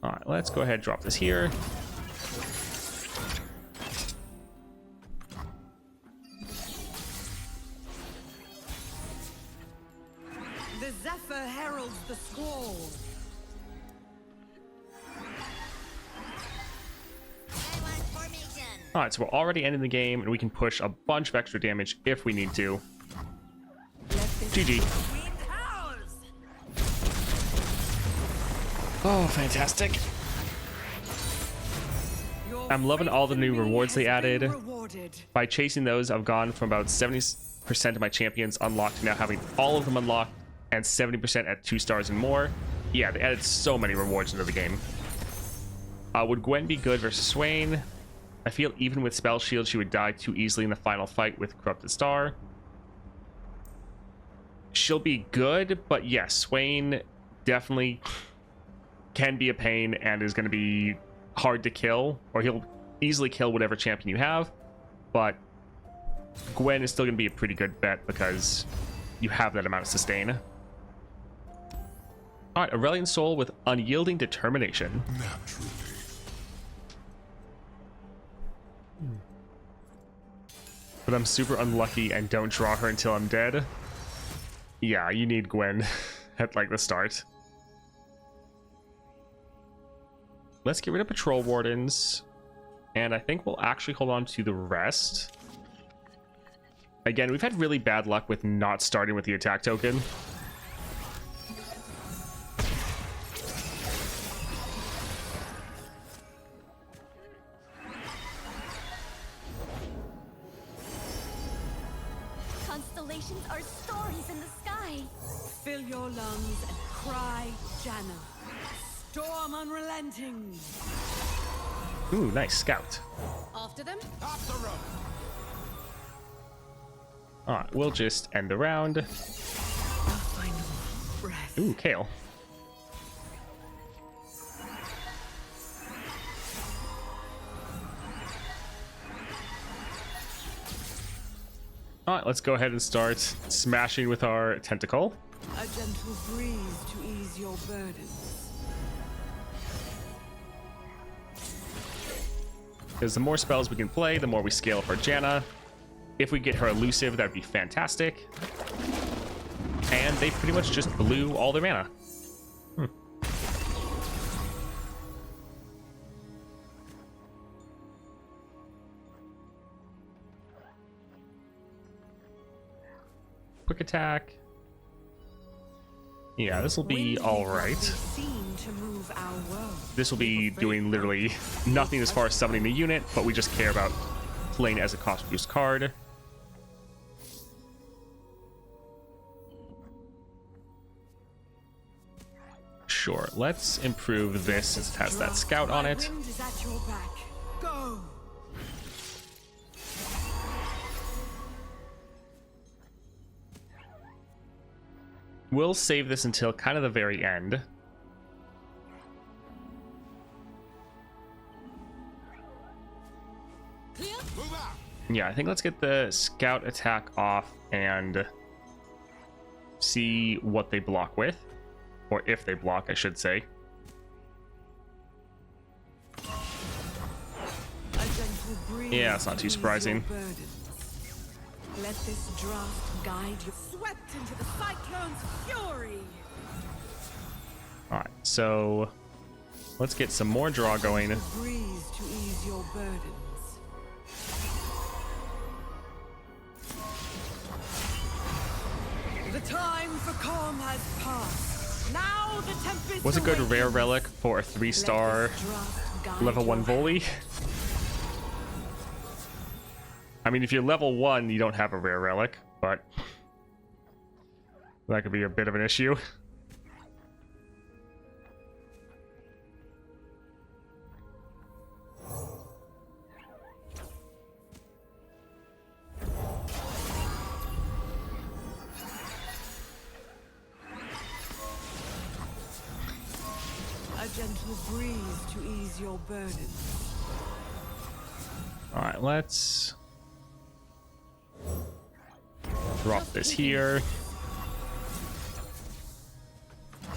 Alright, let's go ahead and drop this here. The Zephyr heralds the squall. Skyward formation. Alright, so we're already ending the game, and we can push a bunch of extra damage if we need to. Let this GG. Wind howls! Oh, fantastic. your I'm loving all the new faith in me rewards they has been added. rewarded. By chasing those, I've gone from about 70% of my champions unlocked to now having all of them unlocked, and 70% at 2 stars and more. Yeah, they added so many rewards into the game. Would Gwen be good versus Swain? I feel even with Spell Shield, she would die too easily in the final fight with Corrupted Star. She'll be good, but yes, Swain definitely can be a pain and is going to be hard to kill, or he'll easily kill whatever champion you have, but Gwen is still going to be a pretty good bet because you have that amount of sustain. Alright, Aurelian Soul with Unyielding Determination. Naturally. But I'm super unlucky and don't draw her until I'm dead. Yeah, you need Gwen at like the start. Let's get rid of Patrol Wardens. And I think we'll actually hold on to the rest. Again, we've had really bad luck with not starting with the attack token. Constellations are stories in the sky. Fill your lungs and cry, Janna. Storm unrelenting. Ooh, nice scout. After them? Off the road. Alright, we'll just end the round. A final breath. Ooh, Kale. Alright, let's go ahead and start smashing with our tentacle. A gentle breeze to ease your burdens. Because the more spells we can play, the more we scale up our Janna. If we get her elusive, that'd be fantastic. And they pretty much just blew all their mana. Quick attack. Yeah, this will be alright. This will be doing literally nothing as far as summoning the unit, but we just care about playing as a cost reduced card. Sure, let's improve this since it has that scout on it. Go. We'll save this until kind of the very end. Yeah, I think let's get the scout attack off and see what they block with. Or if they block, I should say. Yeah, it's not too surprising. Let this draft guide you. Swept into the cyclone's fury. Alright, so let's get some more draw going. Breeze to ease your burdens. The time for calm has passed. Now the tempest. What's a good rare awakens. relic for a 3-star Let this draft guide level 1 your volley? I mean, if you're level 1, you don't have a rare relic, but that could be a bit of an issue. A gentle breeze to ease your burdens. All right, let's drop this here.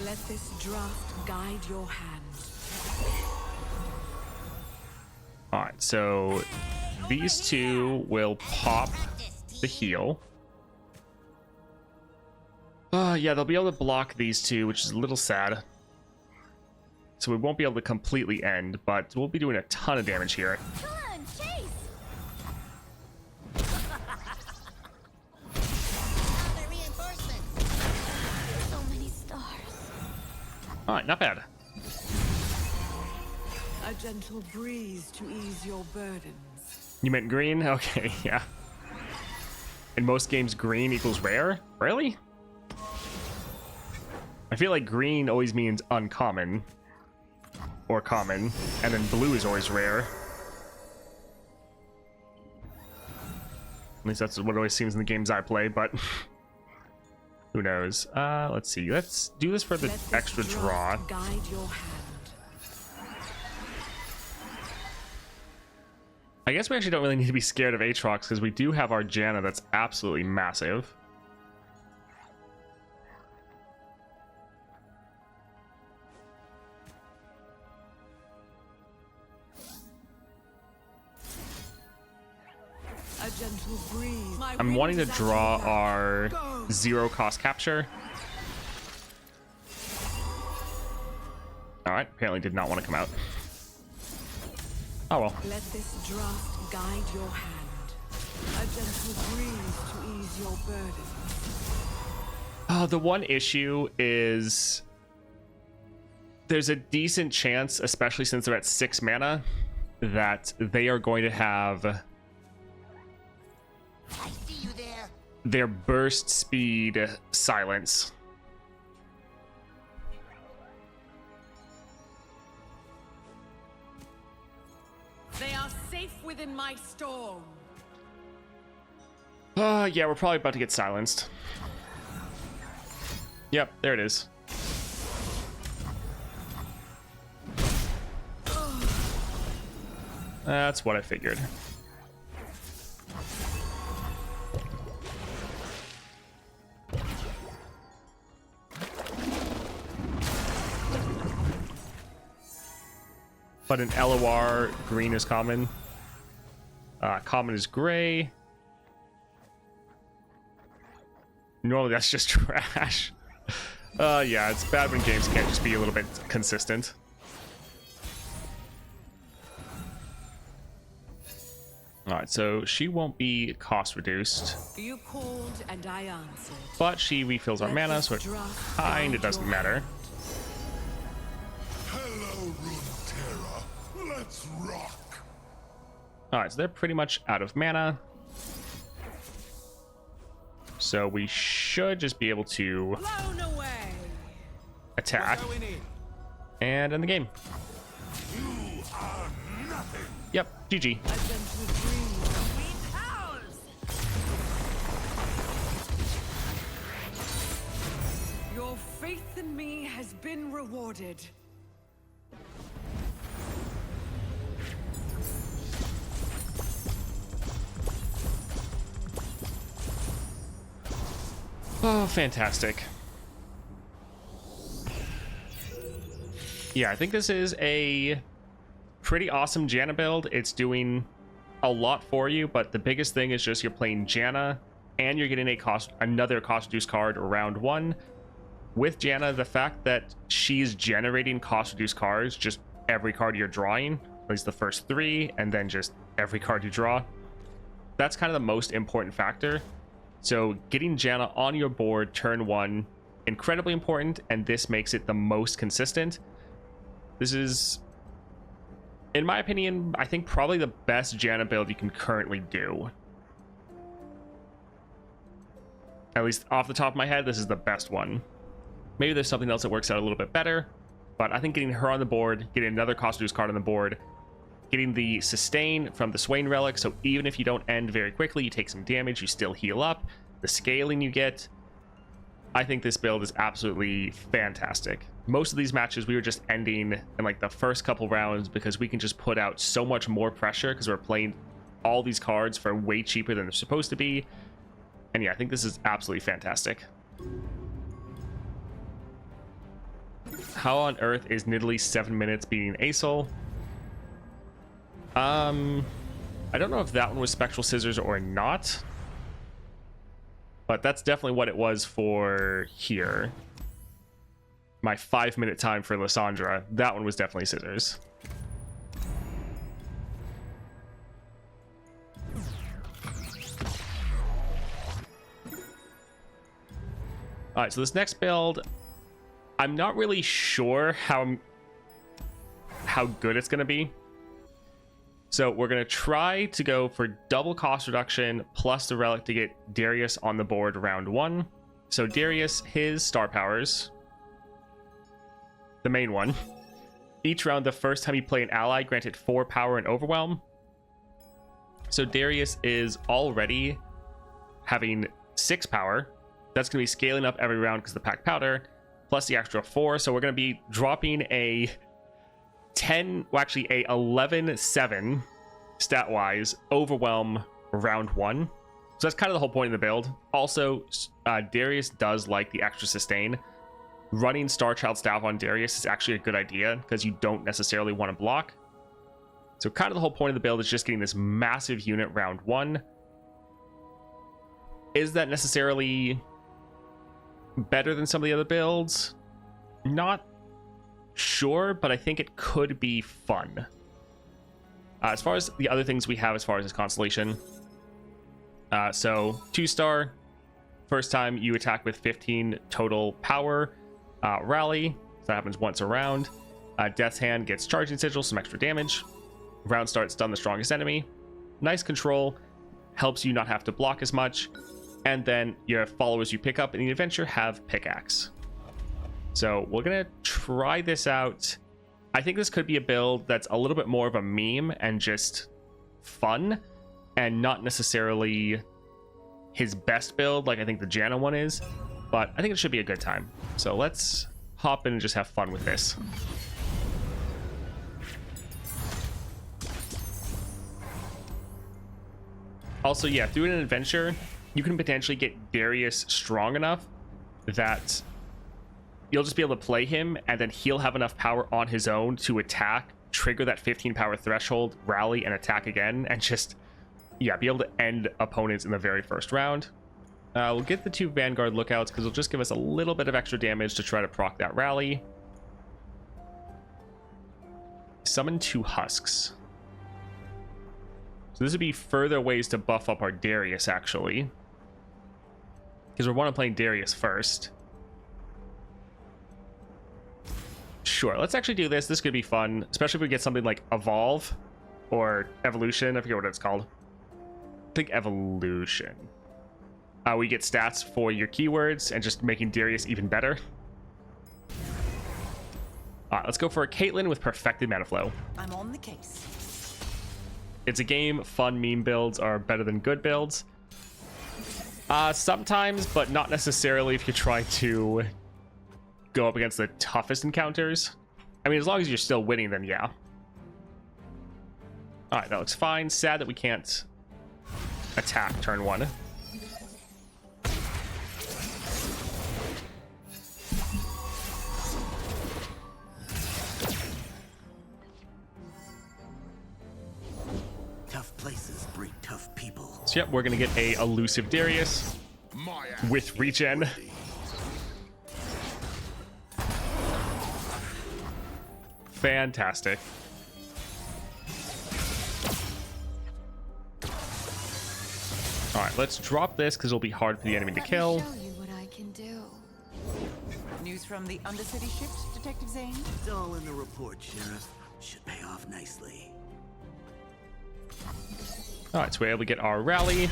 Let this draft guide your hand. All right, so these two will pop the heal. Yeah, they'll be able to block these two, which is a little sad. So we won't be able to completely end, but we'll be doing a ton of damage here. Come on, chase! Other reinforcements. So many stars. All right, not bad. A gentle breeze to ease your burdens. You meant green? Okay, yeah. In most games, green equals rare? Really? I feel like green always means uncommon. Or common. And then blue is always rare. At least that's what it always seems in the games I play, but who knows? Let's see. Let's do this for the Let this extra draw. draft guide your hand. I guess we actually don't really need to be scared of Aatrox because we do have our Janna that's absolutely massive. A gentle breeze. My I'm wanting to wings at draw your back. our Go. 0 cost capture. Alright, apparently did not want to come out. Oh well. Let this draft guide your hand. A gentle breeze to ease your burden. The one issue is there's a decent chance, especially since they're at 6 mana, that they are going to have I see you there. their burst speed silence. They are safe within my storm. Yeah, we're probably about to get silenced. Yep, there it is. That's what I figured. But in LOR, green is common. Common is gray. Normally that's just trash. Yeah, it's bad when games can't just be a little bit consistent. Alright, so she won't be cost reduced, You called and I answered. but she refills our mana, so it kinda doesn't matter. Hello, Runeterra. Let's rock. Alright, so they're pretty much out of mana. So we should just be able to Blown away. attack What do we need? and end the game. You are nothing. Yep, GG. A gentle breeze. Queen Towers! Your faith in me has been rewarded. Oh, fantastic. Yeah, I think this is a pretty awesome Janna build. It's doing a lot for you, but the biggest thing is just you're playing Janna and you're getting another cost reduced card round 1. With Janna, the fact that she's generating cost reduced cards, just every card you're drawing, at least the first 3, and then just every card you draw, that's kind of the most important factor. So getting Janna on your board turn 1, incredibly important, and this makes it the most consistent. This is, in my opinion, I think probably the best Janna build you can currently do. At least off the top of my head, this is the best one. Maybe there's something else that works out a little bit better, but I think getting her on the board, getting another cost reduced card on the board, getting the sustain from the Swain relic, so even if you don't end very quickly, you take some damage, you still heal up, the scaling you get, I think this build is absolutely fantastic. Most of these matches we were just ending in like the first couple rounds because we can just put out so much more pressure because we're playing all these cards for way cheaper than they're supposed to be. And yeah, I think this is absolutely fantastic. How on earth is Nidalee 7 minutes beating Acel? I don't know if that one was Spectral Scissors or not, but that's definitely what it was for here. My 5-minute time for Lysandra, that one was definitely Scissors. All right, so this next build, I'm not really sure how good it's going to be. So we're going to try to go for double cost reduction plus the relic to get Darius on the board round 1. So Darius, his star powers, the main one. Each round, the first time you play an ally, granted 4 power and overwhelm. So Darius is already having 6 power. That's going to be scaling up every round because of the packed powder, plus the extra 4. So we're going to be dropping a 11-7 stat-wise overwhelm round 1. So that's kind of the whole point of the build. Also, Darius does like the extra sustain. Running Star Child Staff on Darius is actually a good idea because you don't necessarily want to block. So kind of the whole point of the build is just getting this massive unit round 1. Is that necessarily better than some of the other builds? Not sure, but I think it could be fun. As far as the other things we have as far as this constellation, so 2-star, first time you attack with 15 total power, rally, so that happens once a round. Death's Hand gets charging sigil, some extra damage. Round start, stun the strongest enemy. Nice control, helps you not have to block as much. And then your followers you pick up in the adventure have pickaxe. So we're gonna try this out. I think this could be a build that's a little bit more of a meme and just fun, and not necessarily his best build like I think the Janna one is, but I think it should be a good time. So let's hop in and just have fun with this. Also, yeah, through an adventure, you can potentially get Darius strong enough that you'll just be able to play him, and then he'll have enough power on his own to attack, trigger that 15 power threshold, rally, and attack again, and just, yeah, be able to end opponents in the very first round. We'll get the 2 Vanguard lookouts because it'll just give us a little bit of extra damage to try to proc that rally. Summon 2 Husks. So this would be further ways to buff up our Darius, actually, because we want to play Darius first. Sure, let's actually do this. This could be fun, especially if we get something like Evolve or Evolution. I forget what it's called. I think Evolution. We get stats for your keywords and just making Darius even better. All right, let's go for a Caitlyn with Perfected Mana Flow. I'm on the case. It's a game. Fun meme builds are better than good builds. Sometimes, but not necessarily if you try to go up against the toughest encounters. I mean, as long as you're still winning, then yeah. All right, that looks fine. Sad that we can't attack turn 1. Tough places breed tough people. So yep, we're gonna get a elusive Darius with regen. Fantastic. All right, let's drop this because it'll be hard for the enemy to kill. Show you what I can do. News from the Undercity shift, Detective Zane? It's all in the report, Sheriff. Should pay off nicely. All right, so we're able to get our rally.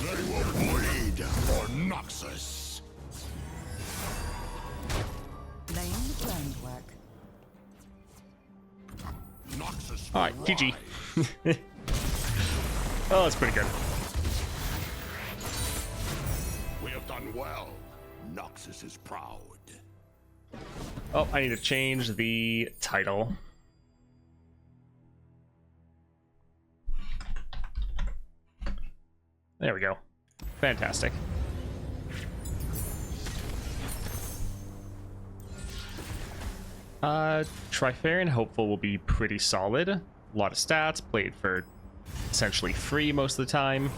They will bleed for Noxus. Laying the groundwork. Noxus. All right, GG. Oh, that's pretty good. We have done well. Noxus is proud. Oh, I need to change the title. There we go. Fantastic. Trifarian Hopeful will be pretty solid. A lot of stats, played for essentially free most of the time.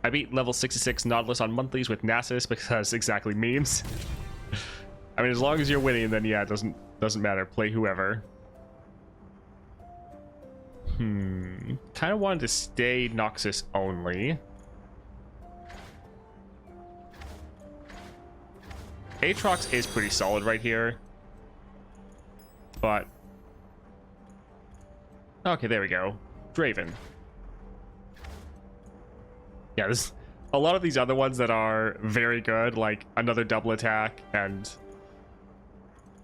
I beat level 66 Nautilus on monthlies with Nasus because exactly memes. I mean, as long as you're winning, then yeah, it doesn't matter. Play whoever. Kind of wanted to stay Noxus only. Aatrox is pretty solid right here. But... okay, there we go. Draven. Yeah, there's a lot of these other ones that are very good, like another double attack and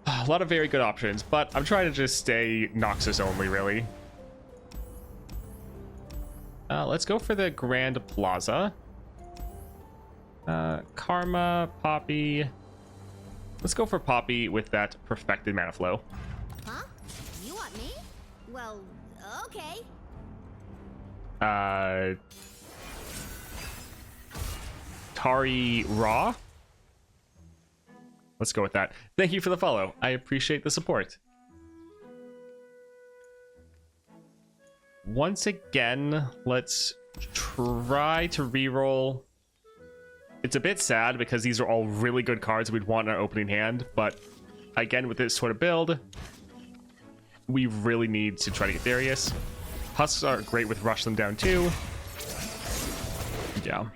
a lot of very good options, but I'm trying to just stay Noxus only, really. Let's go for the Grand Plaza. Karma, Poppy. Let's go for Poppy with that perfected mana flow. Huh? You want me? Well, okay. Tari Raw. Let's go with that. Thank you for the follow. I appreciate the support. Once again, let's try to reroll. It's a bit sad because these are all really good cards we'd want in our opening hand, but again, with this sort of build, we really need to try to get Darius. Husks are great with Rush Them Down too. Yeah.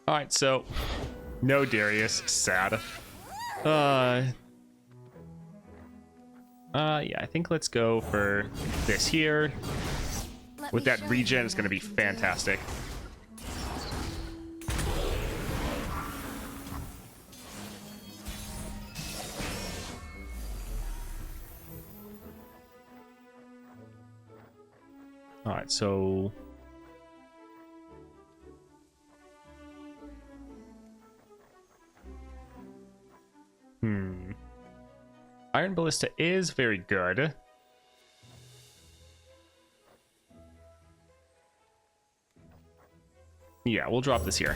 Alright, so no Darius. Sad. Yeah, I think let's go for this here. With that regen, it's going to be fantastic. All right, so Iron Ballista is very good. Yeah, we'll drop this here.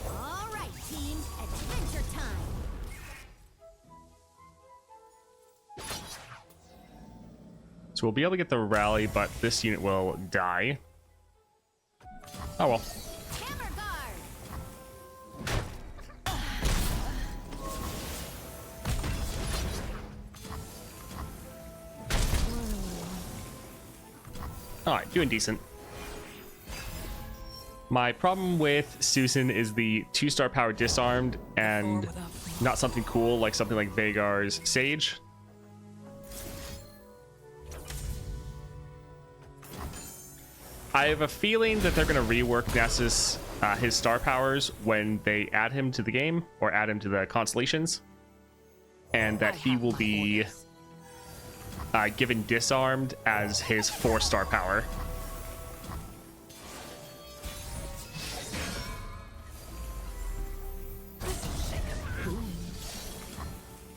All right, team. Adventure time. So we'll be able to get the rally, but this unit will die. Oh well. Hammer guard. Alright, doing decent. My problem with Susan is the 2-star power disarmed and not something cool like something like Vagar's Sage. I have a feeling that they're going to rework Nessus, his star powers when they add him to the game or add him to the constellations, and that he will be given disarmed as his 4-star power.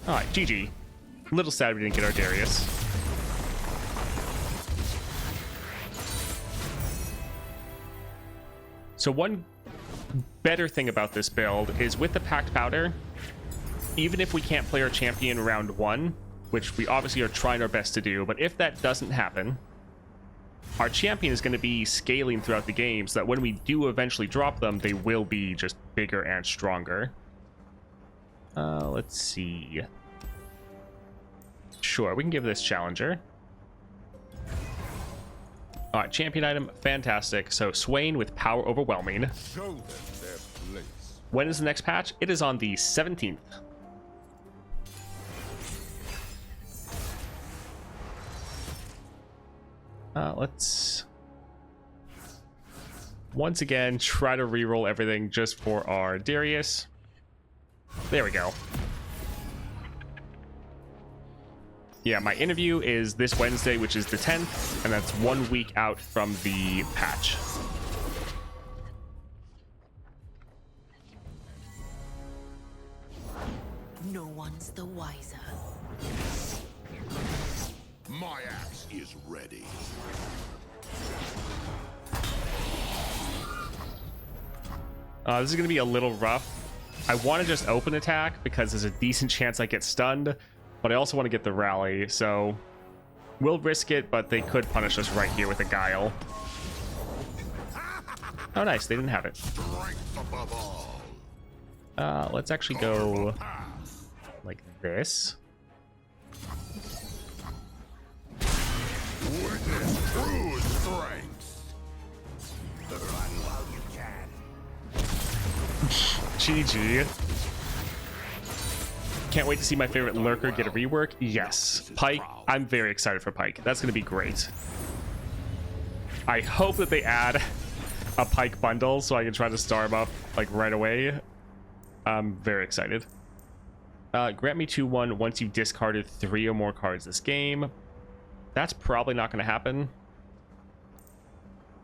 Alright, GG. A little sad we didn't get our Darius. So one better thing about this build is with the Packed Powder, even if we can't play our champion round 1, which we obviously are trying our best to do, but if that doesn't happen, our champion is going to be scaling throughout the game so that when we do eventually drop them, they will be just bigger and stronger. Let's see. Sure, we can give this Challenger. All right, champion item, fantastic. So Swain with Power Overwhelming. Show them their place. When is the next patch? It is on the 17th. Let's once again try to reroll everything just for our Darius. There we go. Yeah, my interview is this Wednesday, which is the 10th, and that's 1 week out from the patch. No one's the wiser. My axe is ready. This is going to be a little rough. I want to just open attack because there's a decent chance I get stunned, but I also want to get the rally, so we'll risk it, but they could punish us right here with a Guile. Oh, nice. They didn't have it. Strength above all. Let's actually go like this. Witness true strength. Run while you can. GG. Can't wait to see my favorite lurker get a rework. Yes. Pike. I'm very excited for Pike. That's going to be great. I hope that they add a Pike bundle so I can try to star him up like right away. I'm very excited. Grant me 2/1 once you've discarded 3 or more cards this game. That's probably not going to happen.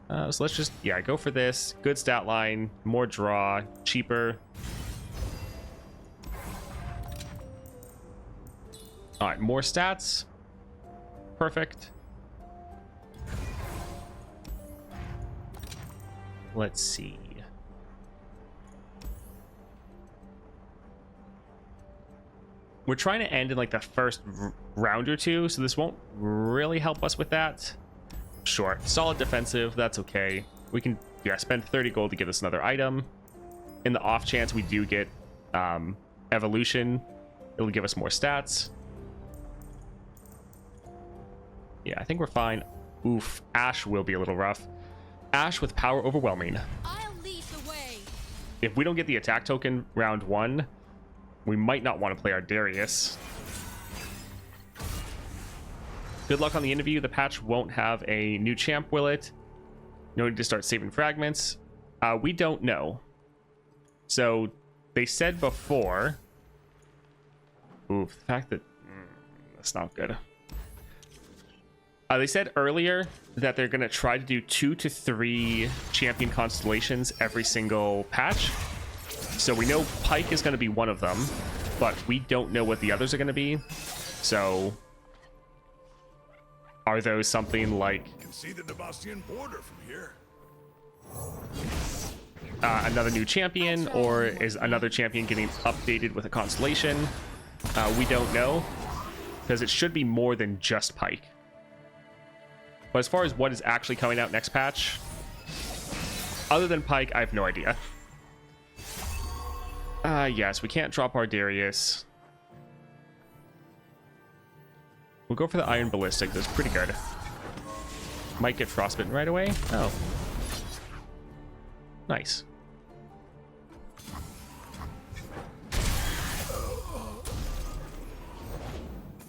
So let's just, yeah, go for this. Good stat line, more draw, cheaper. All right, more stats. Perfect. Let's see. We're trying to end in like the first round or two, so this won't really help us with that. Sure, solid defensive, that's okay. We can, yeah, spend 30 gold to get us another item. In the off chance we do get evolution, it'll give us more stats. Yeah, I think we're fine. Oof, Ashe will be a little rough. Ashe with power overwhelming. I'll lead the way. If we don't get the attack token round 1, we might not want to play our Darius. Good luck on the interview. The patch won't have a new champ, will it? No need to start saving fragments. We don't know. So they said before. Oof, the fact that that's not good. They said earlier that they're going to try to do 2 to 3 champion constellations every single patch. So we know Pike is going to be one of them, but we don't know what the others are going to be. So are those something like... You can see the Dabastian border from here. Another new champion, or is another champion getting updated with a constellation? We don't know, because it should be more than just Pike. But as far as what is actually coming out next patch, other than Pike, I have no idea. Yes, we can't drop our Darius. We'll go for the Iron Ballistic. That's pretty good. Might get frostbitten right away. Oh. Nice.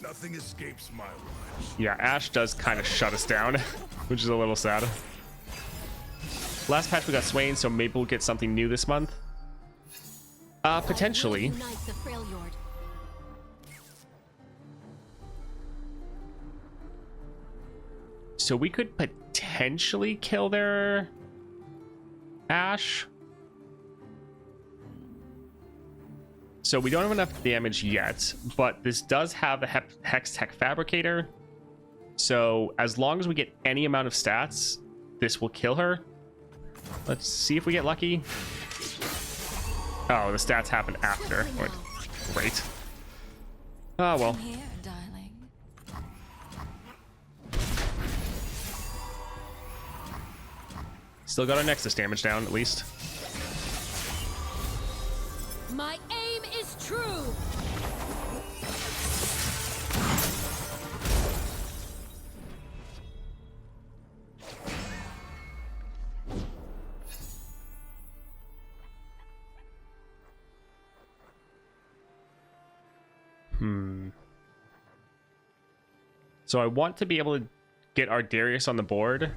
Nothing escapes my watch. Yeah, Ashe does kind of shut us down, which is a little sad. Last patch we got Swain, so maybe we'll get something new this month. Potentially. Unite the Freljord. So we could potentially kill their Ashe. So we don't have enough damage yet, but this does have a Hex Tech Fabricator. So as long as we get any amount of stats, this will kill her. Let's see if we get lucky. Oh, the stats happen after. Great. Oh, well. Here, darling. Still got our Nexus damage down, at least. My aim is true. So I want to be able to get our Darius on the board.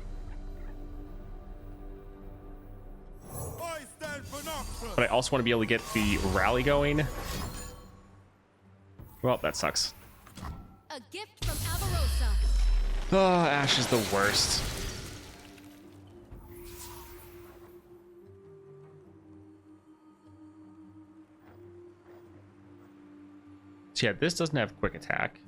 But I also want to be able to get the rally going. Well, that sucks. A gift from Avarosa. Oh, Ashe is the worst. So yeah, this doesn't have quick attack.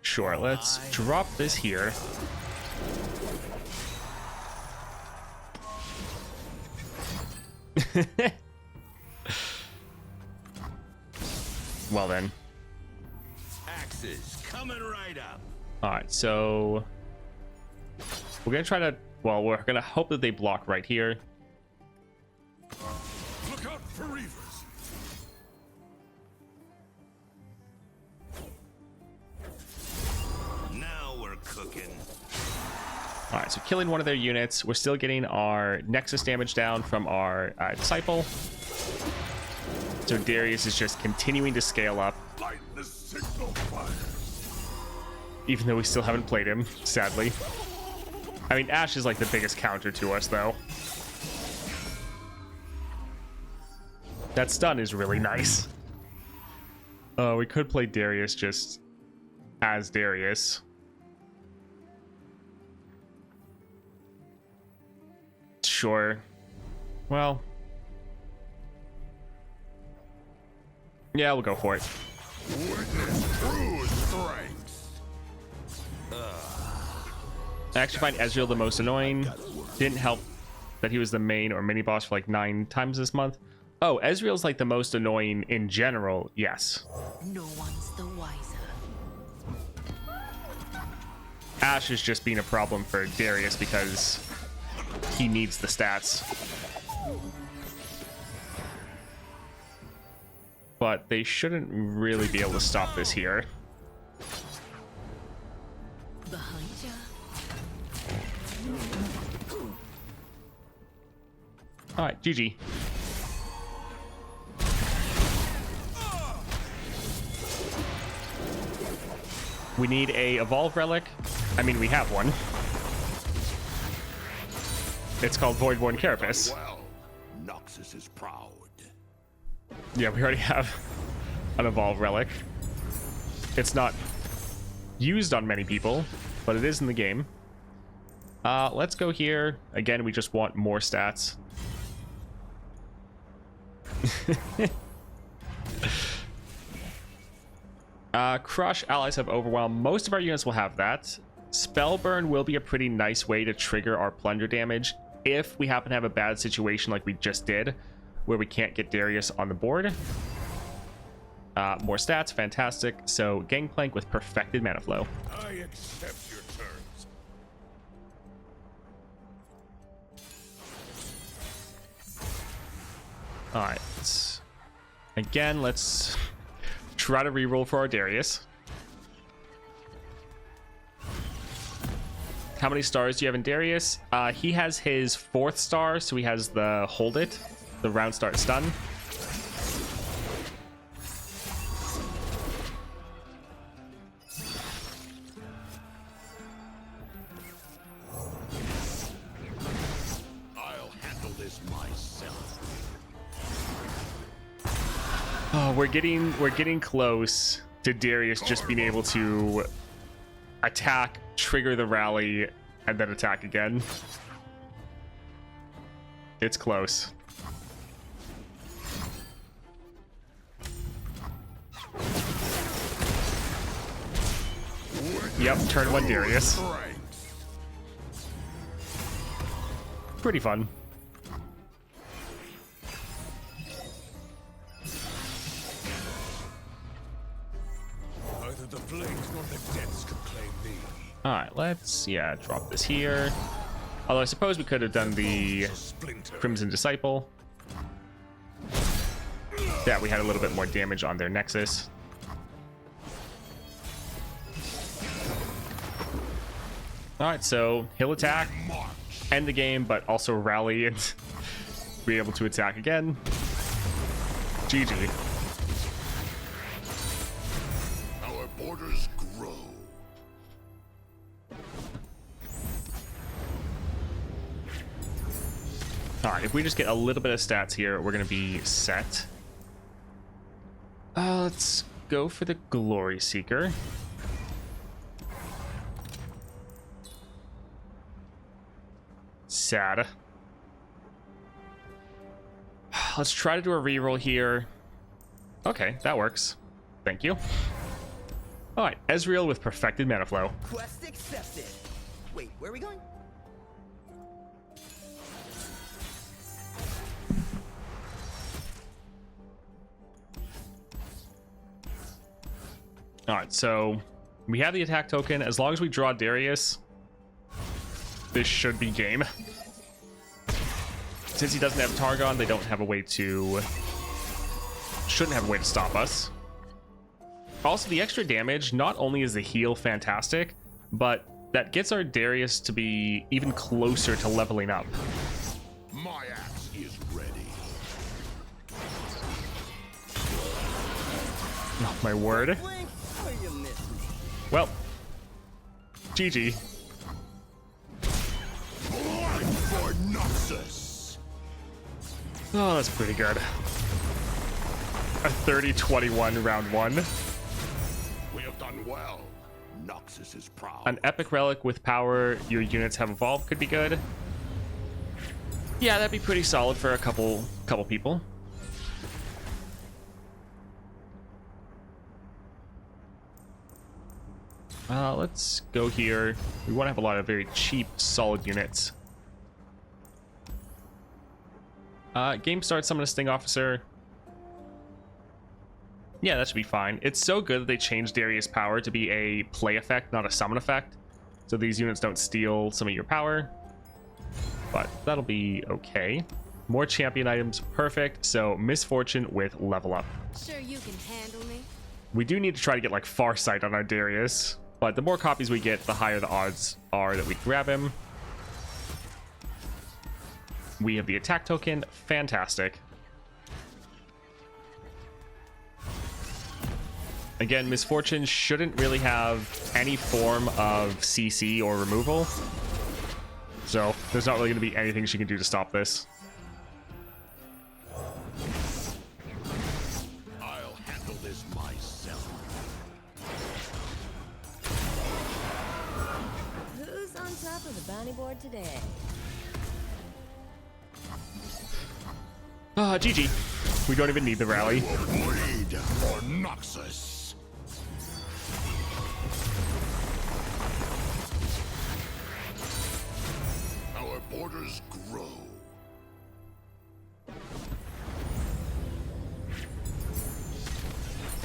Sure, let's drop this here. Well then. Axes coming right up. Alright, so we're gonna try to, well, we're gonna hope that they block right here. Look out for Reavers. Now we're cooking. Alright, so killing one of their units. We're still getting our Nexus damage down from our Disciple. So Darius is just continuing to scale up. Light the signal fire. Even though we still haven't played him, sadly. I mean, Ashe is like the biggest counter to us, though. That stun is really nice. We could play Darius just as Darius. Sure. Well. Yeah, we'll go for it. Witness true strength. I actually find Ezreal the most annoying. Didn't help that he was the main or mini boss for like 9 times this month. Oh, Ezreal's like the most annoying in general. Yes. No one's the wiser. Ashe is just being a problem for Darius because he needs the stats. But they shouldn't really be able to stop this here. Behind ya. Alright, GG. We need a Evolve Relic. I mean, we have one. It's called Voidborn Carapace. Well, Noxus is proud. Yeah, we already have an Evolve Relic. It's not used on many people, but it is in the game. Let's go here. Again, we just want more stats. Crush, allies have Overwhelm. Most of our units will have that. Spellburn will be a pretty nice way to trigger our plunder damage if we happen to have a bad situation like we just did, where we can't get Darius on the board. More stats, fantastic. So Gangplank with perfected mana flow. I accept your terms. All right. Again, let's try to reroll for our Darius. How many stars do you have in Darius? He has his 4th star, so he has the Hold It, the round start stun. I'll handle this myself. Oh, we're getting close to Darius just being able to attack, trigger the rally, and then attack again. It's close. Yep, turn 1 Darius. Pretty fun. Neither the flames nor the depths could claim me. Alright, let's, drop this here. Although I suppose we could have done the Splinter. Crimson Disciple. Yeah, we had a little bit more damage on their Nexus. Alright, so he'll attack, end the game, but also rally and be able to attack again. GG. Our borders grow. Alright, if we just get a little bit of stats here, we're going to be set. Let's go for the Glory Seeker. Sad. Let's try to do a reroll here. Okay, that works. Thank you. Alright, Ezreal with perfected mana flow. Quest accepted. Wait, where are we going? Alright, so we have the attack token. As long as we draw Darius, this should be game. Since he doesn't have Targon, they don't have a way to... shouldn't have a way to stop us. Also, the extra damage, not only is the heal fantastic, but that gets our Darius to be even closer to leveling up. My axe is ready. Oh, my word. Blink, or you miss me. Well, GG. Blind for Noxus. Oh, that's pretty good. a 30-21 round 1. We have done well. Noxus is proud. An epic relic with power your units have evolved could be good. Yeah, that'd be pretty solid for a couple people. Let's go here. We want to have a lot of very cheap, solid units. Game starts, summon a Sting Officer. Yeah, that should be fine. It's so good that they changed Darius' power to be a play effect, not a summon effect. So these units don't steal some of your power. But that'll be okay. More champion items, perfect. So Misfortune with level up. Sure you can handle me? We do need to try to get like Farsight on our Darius. But the more copies we get, the higher the odds are that we grab him. We have the attack token. Fantastic. Again, Misfortune shouldn't really have any form of CC or removal. So there's not really going to be anything she can do to stop this. I'll handle this myself. Who's on top of the bounty board today? GG. We don't even need the rally. Bleed for Noxus. Our borders grow.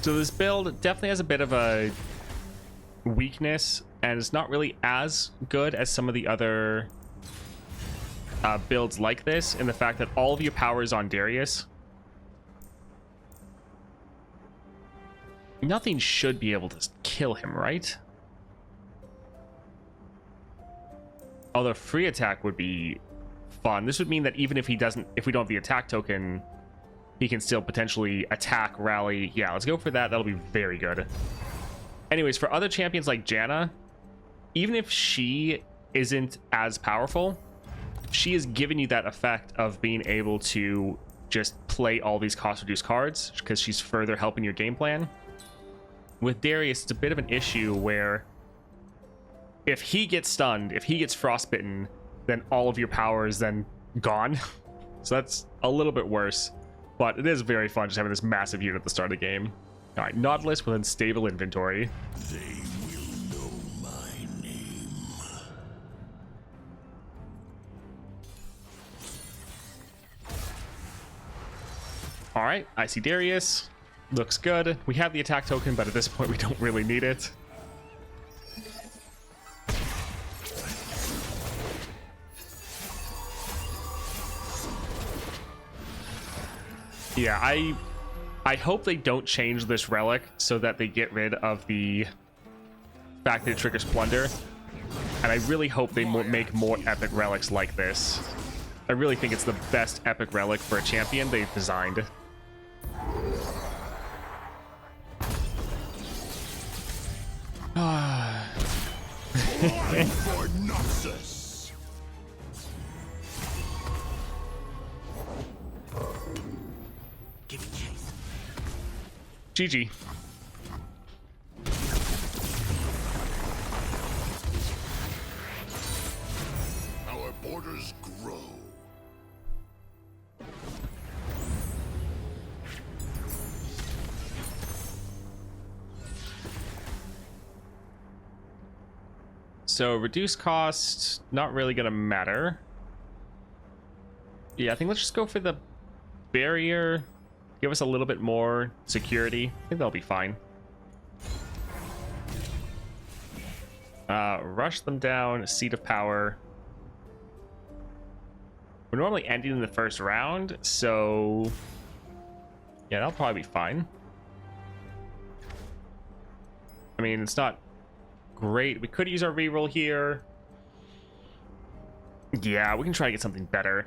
So this build definitely has a bit of a weakness, and it's not really as good as some of the other builds like this, in the fact that all of your power is on Darius. Nothing should be able to kill him, right? Although free attack would be fun. This would mean that even if we don't have the attack token, he can still potentially attack, rally. Yeah, let's go for that. That'll be very good. Anyways, for other champions like Janna, even if she isn't as powerful, she is giving you that effect of being able to just play all these cost-reduced cards because she's further helping your game plan. With Darius, it's a bit of an issue where if he gets stunned, if he gets frostbitten, then all of your power is then gone. So that's a little bit worse, but it is very fun just having this massive unit at the start of the game. All right, Nautilus with unstable inventory. They will know my name. All right, I see Darius. Looks good. We have the attack token, but at this point we don't really need it. Yeah, I hope they don't change this relic so that they get rid of the fact that it triggers plunder. And I really hope they make more epic relics like this. I really think it's the best epic relic for a champion they've designed. For Noxus. Give it chase. GG. Our borders grow. So reduce cost, not really gonna matter. Yeah, I think let's just go for the barrier. Give us a little bit more security. I think that'll be fine. Rush them down, seat of power. We're normally ending in the first round, so yeah, that'll probably be fine. I mean, it's not great. We could use our reroll here. Yeah, we can try to get something better.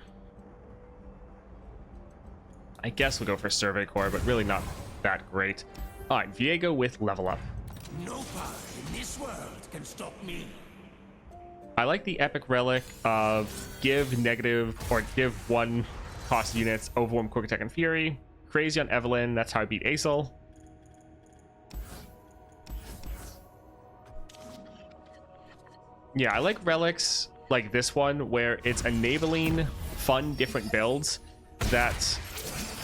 I guess we'll go for Survey Corps, but really not that great. All right, Viego with level up. No power in this world can stop me. I like the epic relic of give negative or give one cost units Overwhelm, Quick Attack, and Fury. crazy on Evelyn. That's how I beat Aesol. Yeah, I like relics like this one where it's enabling fun different builds that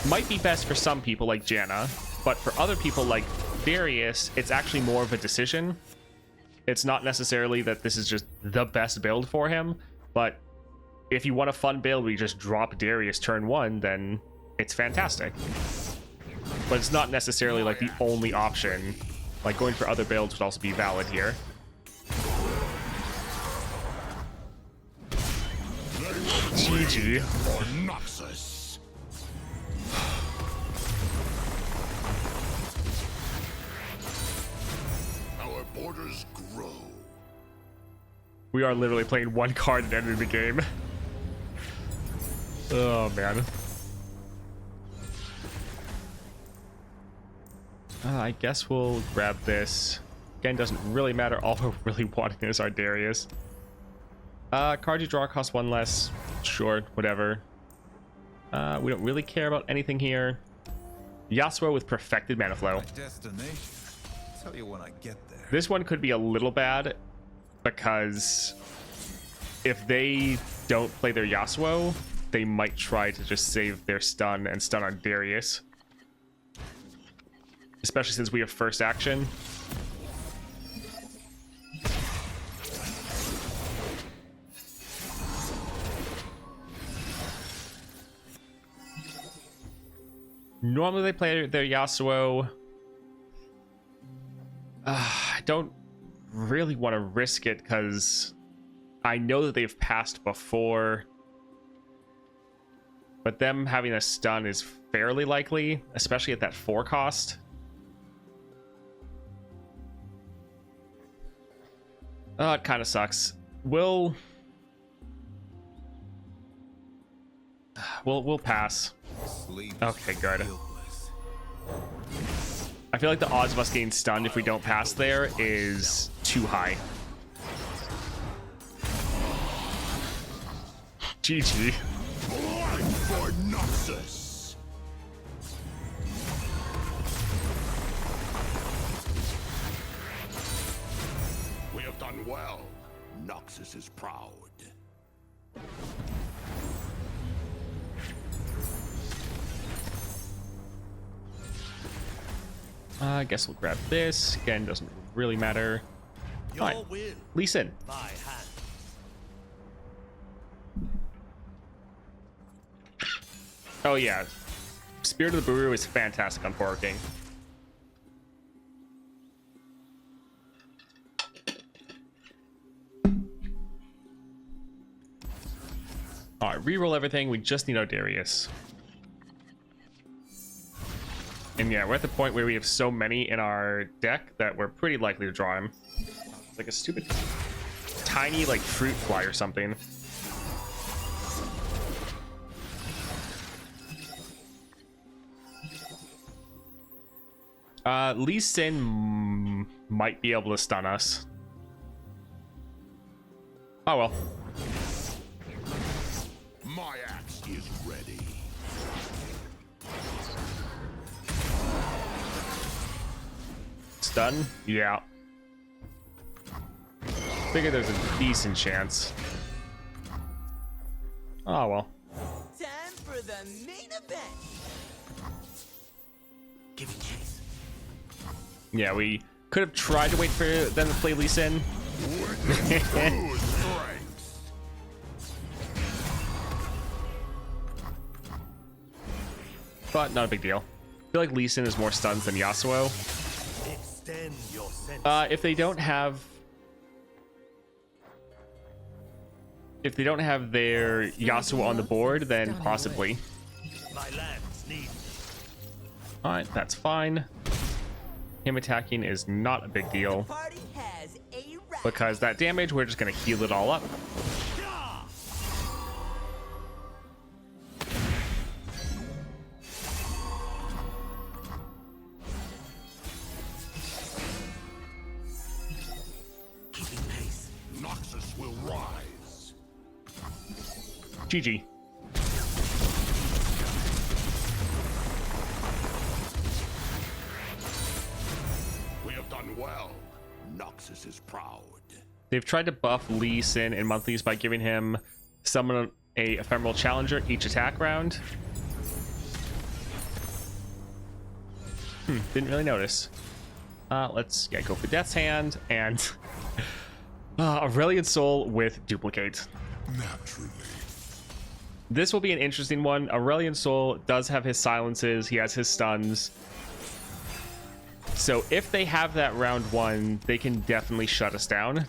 might be best for some people like Janna, but for other people like Darius, it's actually more of a decision. It's not necessarily that this is just the best build for him, but if you want a fun build where you just drop Darius turn 1, then it's fantastic. But it's not necessarily like the only option. Like going for other builds would also be valid here. GG. For Noxus. Our borders grow. We are literally playing one card at the end of the game. Oh, man. I guess we'll grab this. Again, doesn't really matter. All we're really wanting is our Darius. Card you draw costs 1 less. Sure, whatever. We don't really care about anything here. Yasuo with perfected mana flow. My destination. Tell you when I get there. This one could be a little bad because if they don't play their Yasuo, they might try to just save their stun and stun on Darius. Especially since we have first action. Normally they play their Yasuo. I don't really want to risk it because I know that they've passed before. But them having a stun is fairly likely, especially at that 4 cost. Oh, it kind of sucks. We'll pass. Okay, good. I feel like the odds of us getting stunned if we don't pass there is too high. GG. For Noxus. We have done well. Noxus is proud. I guess we'll grab this. Again, doesn't really matter. Fine. Lee Sin. Oh yeah. Spirit of the Buru is fantastic on Porker King. Alright, reroll everything. We just need our Darius. And yeah, we're at the point where we have so many in our deck that we're pretty likely to draw him. It's like a stupid tiny like fruit fly or something. Lee Sin might be able to stun us. Oh well. My axe is ready. Stun? Yeah. Figure there's a decent chance. Oh well. Time for the main event. Give me chase. Yeah, we could have tried to wait for them to play Lee Sin. But not a big deal. I feel like Lee Sin is more stuns than Yasuo. Extend your sense. If they don't have their Yasuo on the board, then possibly. My lands need. Alright, that's fine. Him attacking is not a big deal Party has a rap. because that damage, we're just gonna heal it all up. Keeping pace. Noxus will rise. GG. They've tried to buff Lee Sin in monthlies by giving him summon a ephemeral challenger each attack round. Didn't really notice. Let's go for Death's Hand and Aurelian Soul with Duplicate. Naturally. This will be an interesting one. Aurelian Soul does have his silences. He has his stuns. So if they have that round 1, they can definitely shut us down.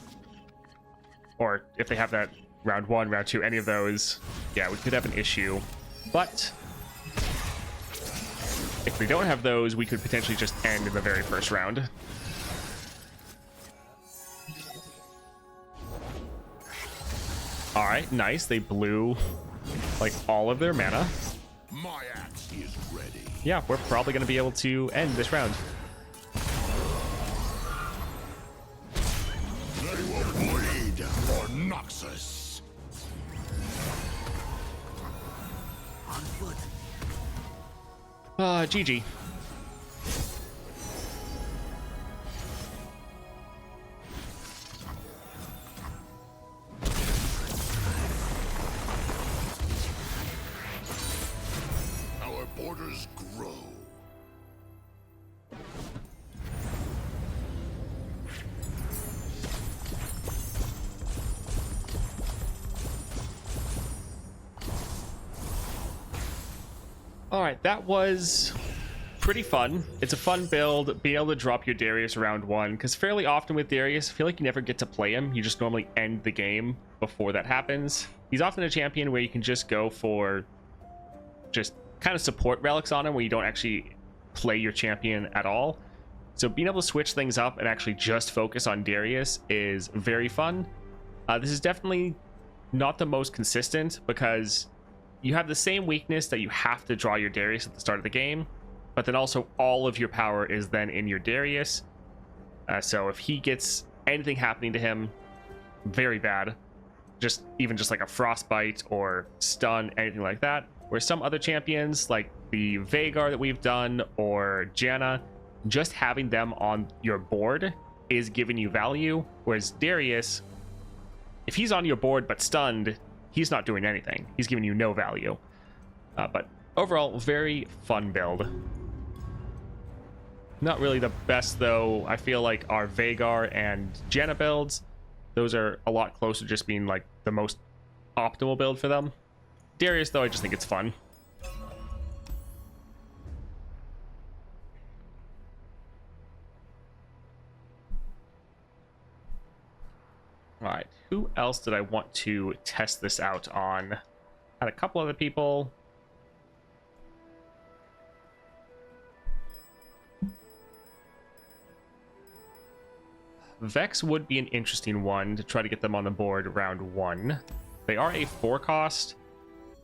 Or if they have that round 1, round 2, any of those, yeah, we could have an issue. But if we don't have those, we could potentially just end in the very first round. All right, nice. They blew like all of their mana. My axe is ready. Yeah, we're probably going to be able to end this round. They will bleed for Noxus. On foot. GG. Our borders grow. All right, that was pretty fun. It's a fun build, being able to drop your Darius round 1, because fairly often with Darius, I feel like you never get to play him. You just normally end the game before that happens. He's often a champion where you can just go for just kind of support relics on him, where you don't actually play your champion at all. So being able to switch things up and actually just focus on Darius is very fun. This is definitely not the most consistent, because you have the same weakness that you have to draw your Darius at the start of the game, but then also all of your power is then in your Darius. So if he gets anything happening to him, very bad. Even just like a frostbite or stun, anything like that. Where some other champions, like the Vhagar that we've done, or Janna, just having them on your board is giving you value. Whereas Darius, if he's on your board but stunned, he's not doing anything. He's giving you no value. But overall, very fun build. Not really the best, though. I feel like our Vhagar and Janna builds, those are a lot closer to just being like the most optimal build for them. Darius, though, I just think it's fun. All right, who else did I want to test this out on? Had a couple other people. Vex would be an interesting one to try to get them on the board round 1. They are a 4 cost,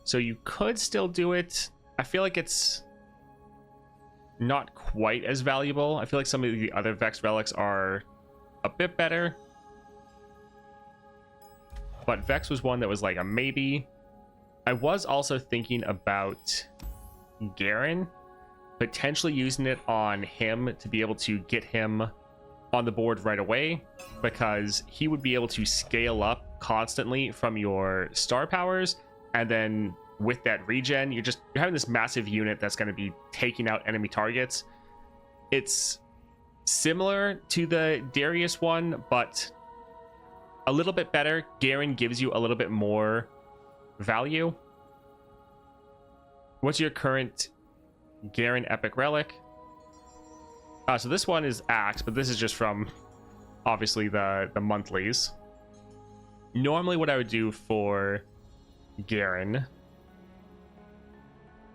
so you could still do it. I feel like it's not quite as valuable. I feel like some of the other Vex relics are a bit better. But Vex was one that was like a maybe. I was also thinking about Garen, potentially using it on him to be able to get him on the board right away, because he would be able to scale up constantly from your star powers, and then with that regen, you're having this massive unit that's going to be taking out enemy targets. It's similar to the Darius one, but a little bit better. Garen gives you a little bit more value. What's your current Garen epic relic? So this one is Axe, but this is just from obviously the monthlies. Normally what I would do for Garen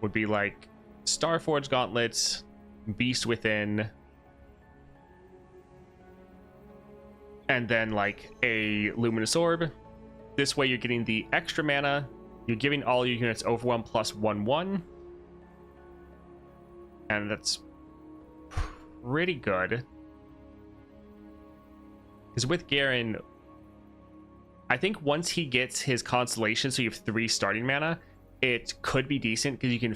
would be like Starforge Gauntlets, Beast Within, and then like a Luminous Orb. This way you're getting the extra mana, you're giving all your units Overwhelm plus 1/1, and that's pretty good. Because with Garen, I think once he gets his Constellation, so you have 3 starting mana, it could be decent, because you can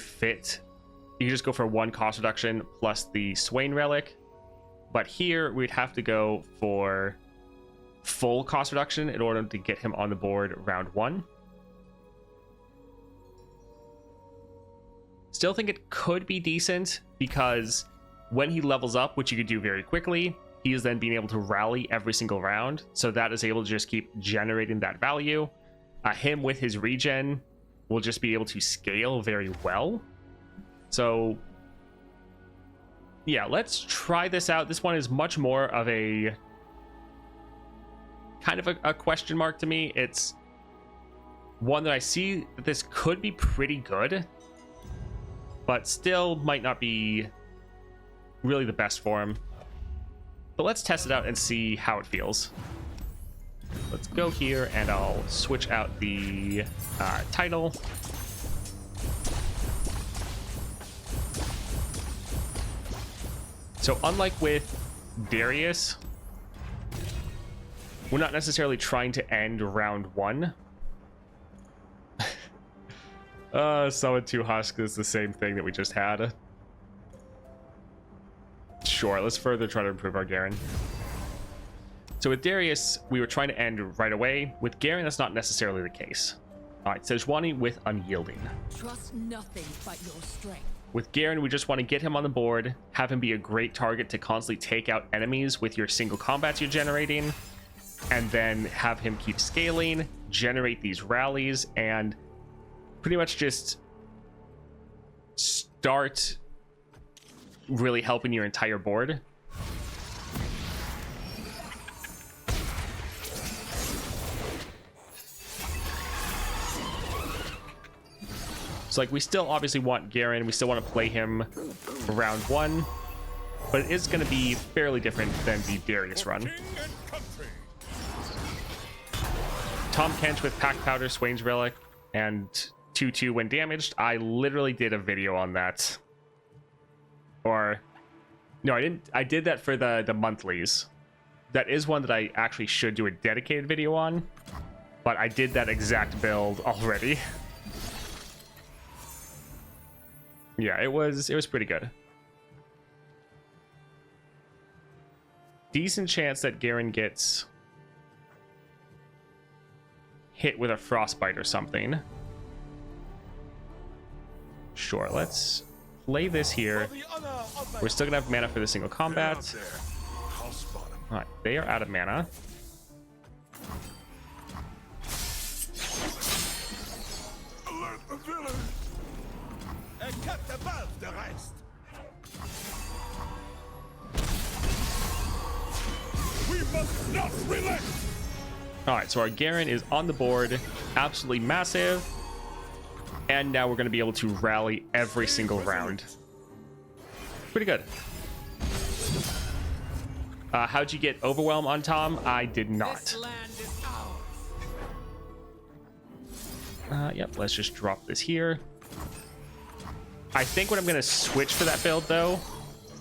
just go for 1 cost reduction plus the Swain relic. But here we'd have to go for full cost reduction in order to get him on the board round 1. Still think it could be decent because when he levels up, which you could do very quickly, he is then being able to rally every single round. So that is able to just keep generating that value. Him with his regen will just be able to scale very well. So yeah, let's try this out. This one is much more of a kind of a question mark to me. It's one that I see that this could be pretty good, but still might not be really the best for him. But let's test it out and see how it feels. Let's go here and I'll switch out the title. So unlike with Darius, we're not necessarily trying to end round 1. Summon 2 Husk is the same thing that we just had. Sure, let's further try to improve our Garen. So with Darius, we were trying to end right away. With Garen, that's not necessarily the case. All right, Sejuani with Unyielding. Trust nothing but your strength. With Garen, we just want to get him on the board, have him be a great target to constantly take out enemies with your single combats you're generating, and then have him keep scaling, generate these rallies, and pretty much just start really helping your entire board. So like we still obviously want Garen, we still want to play him round 1, but it is going to be fairly different than the Darius run. Tom Kench with Pack Powder, Swain's Relic, and 2/2 when damaged. I literally did a video on that. Or no, I didn't. I did that for the monthlies. That is one that I actually should do a dedicated video on, but I did that exact build already. Yeah, it was pretty good. Decent chance that Garen gets hit with a frostbite or something. Sure, let's play this here. We're still gonna have mana for the single combat. All right, they are out of mana. Alert the village! And cut above the rest. We must not relent. All right, so our Garen is on the board, absolutely massive. And now we're going to be able to rally every single round. Pretty good. How'd you get Overwhelm on Tom? I did not. Yep, let's just drop this here. I think what I'm going to switch for that build, though,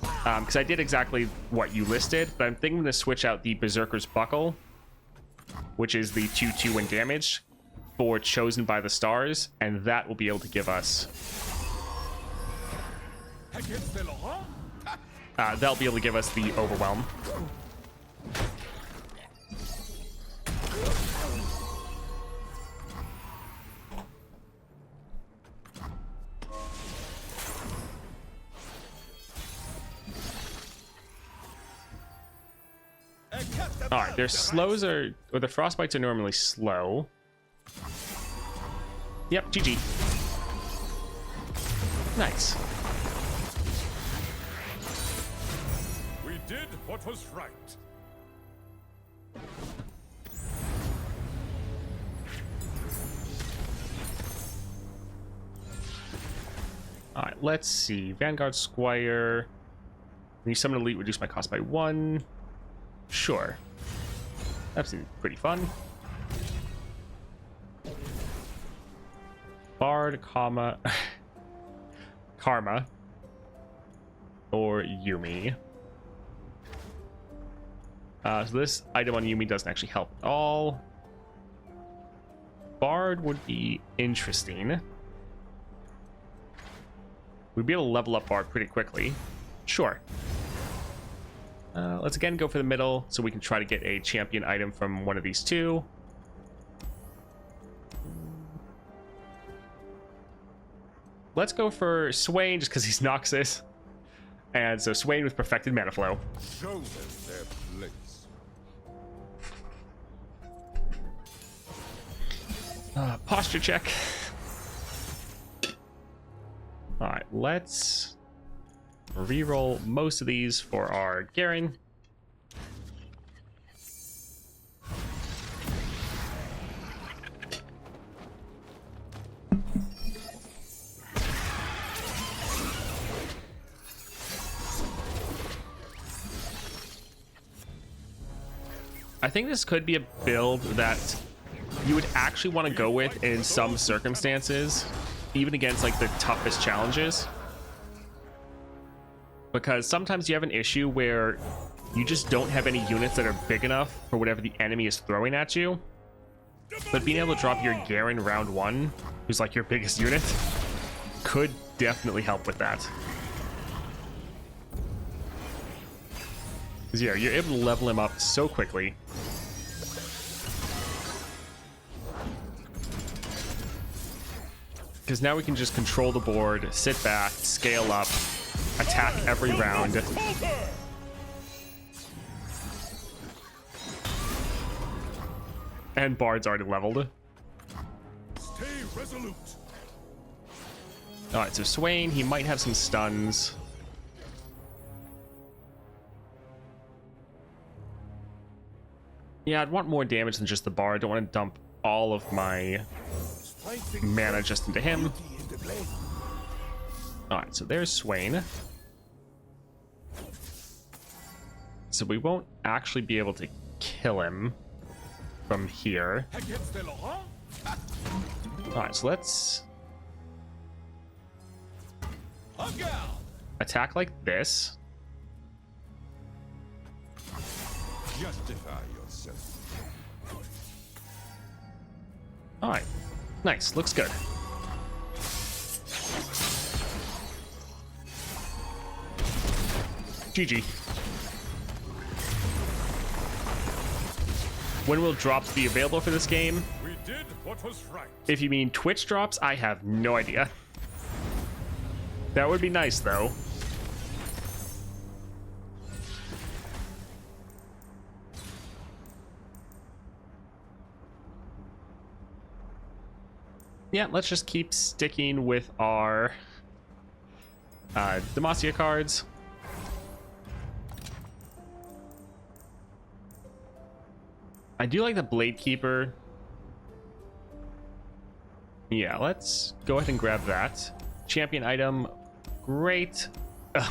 because I did exactly what you listed, but I'm thinking I'm going to switch out the Berserker's Buckle, which is the 2/2 when damaged, for Chosen by the Stars, and that will be able to give us... that'll be able to give us the Overwhelm. All right, their slows are, or the frostbites are normally slow. Yep, GG. Nice. We did what was right. All right, let's see. Vanguard Squire. When you summon Elite, reduce my cost by 1. Sure. That seems pretty fun. Bard, Karma, or Yumi. So this item on Yumi doesn't actually help at all. Bard would be interesting. We'd be able to level up Bard pretty quickly. Sure. Let's again go for the middle so we can try to get a champion item from one of these two. Let's go for Swain just because he's Noxus. And so Swain with perfected mana flow. Show them their place. Posture check. All right, let's reroll most of these for our Garen. I think this could be a build that you would actually want to go with in some circumstances, even against like the toughest challenges, because sometimes you have an issue where you just don't have any units that are big enough for whatever the enemy is throwing at you. But being able to drop your Garen round 1, who's like your biggest unit, could definitely help with that. Because yeah, you're able to level him up so quickly. Because now we can just control the board, sit back, scale up, attack every round. And Bard's already leveled. Stay resolute. Alright, so Swain, he might have some stuns. Yeah, I'd want more damage than just the Bard. I don't want to dump all of my mana just into him. Alright, so there's Swain. So we won't actually be able to kill him from here. Alright, so let's attack like this. Justify yourself. Alright, nice, looks good. GG. When will drops be available for this game? We did what was right. If you mean Twitch drops, I have no idea. That would be nice, though. Yeah, let's just keep sticking with our Demacia cards. I do like the Blade Keeper. Yeah, let's go ahead and grab that. Champion item, great.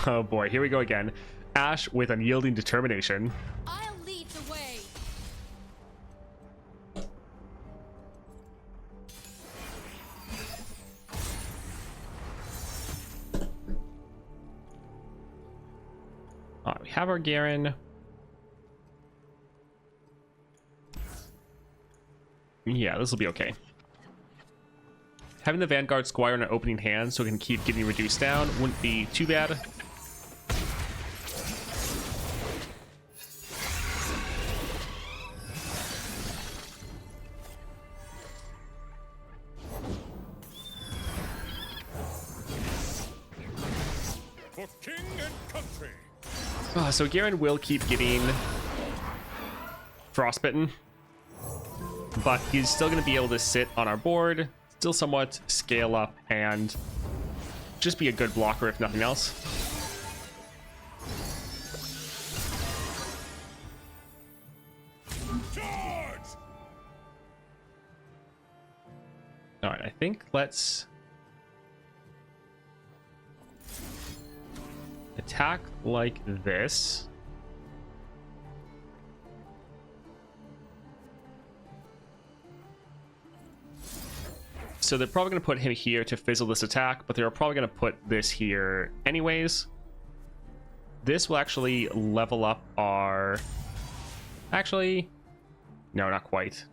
Oh boy, here we go again. Ash with Unyielding Determination. I'll lead the way. Alright, we have our Garen. Yeah, this will be okay. Having the Vanguard Squire in an opening hand so it can keep getting reduced down wouldn't be too bad. For king and country. So Garen will keep getting frostbitten, but he's still going to be able to sit on our board, still somewhat scale up, and just be a good blocker if nothing else. Charge! All right, I think let's attack like this. So they're probably going to put him here to fizzle this attack, but they're probably going to put this here anyways. This will actually level up our... Actually, no, not quite.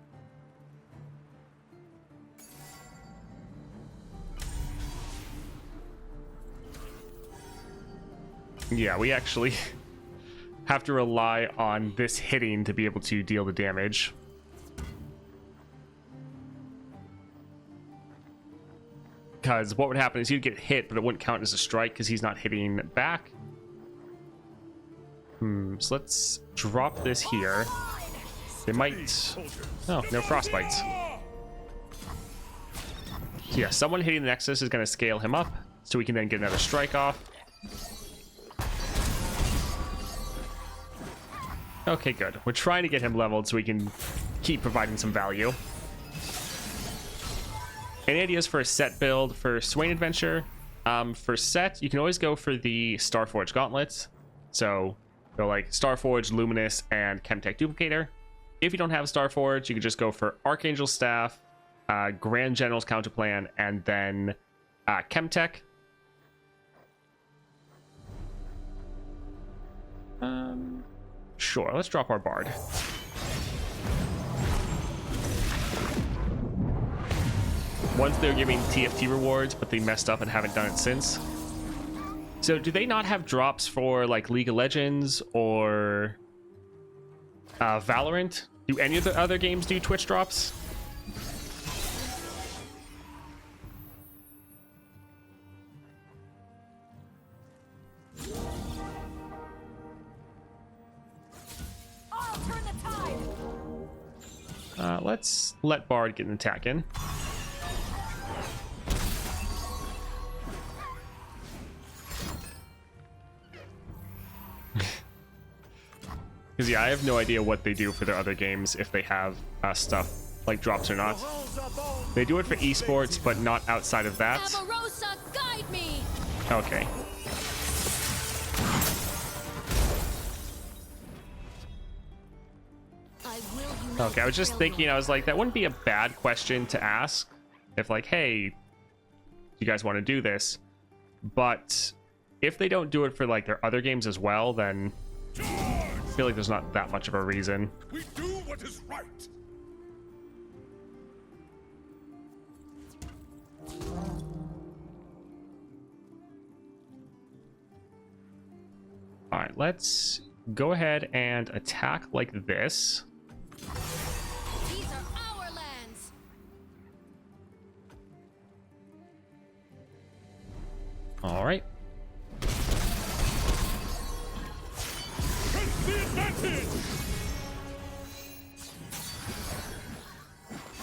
Yeah, we actually have to rely on this hitting to be able to deal the damage. Because what would happen is he'd get hit, but it wouldn't count as a strike because he's not hitting back. So let's drop this here. They might... Oh, no frostbites. So yeah, someone hitting the Nexus is going to scale him up, so we can then get another strike off. Okay, good. We're trying to get him leveled so we can keep providing some value. Any ideas for a set build for Swain Adventure? For set, you can always go for the Starforge Gauntlets. So, go like Starforge, Luminous, and Chemtech Duplicator. If you don't have Starforge, you can just go for Archangel Staff, Grand General's Counterplan, and then Chemtech. Sure, let's drop our Bard. Once they were giving TFT rewards, but they messed up and haven't done it since. So do they not have drops for like League of Legends or Valorant? Do any of the other games do Twitch drops? I'll turn the tide. Let's let Bard get an attack in. Because yeah, I have no idea what they do for their other games, if they have stuff like drops or not. They do it for esports, but not outside of that. Barbarossa, guide me. Okay. Okay, I was just thinking, I was like, that wouldn't be a bad question to ask. If like, hey, do you guys want to do this? But if they don't do it for like their other games as well, then I feel like there's not that much of a reason. We do what is right. All right, let's go ahead and attack like this. These are our lands. All right. Press the advantage.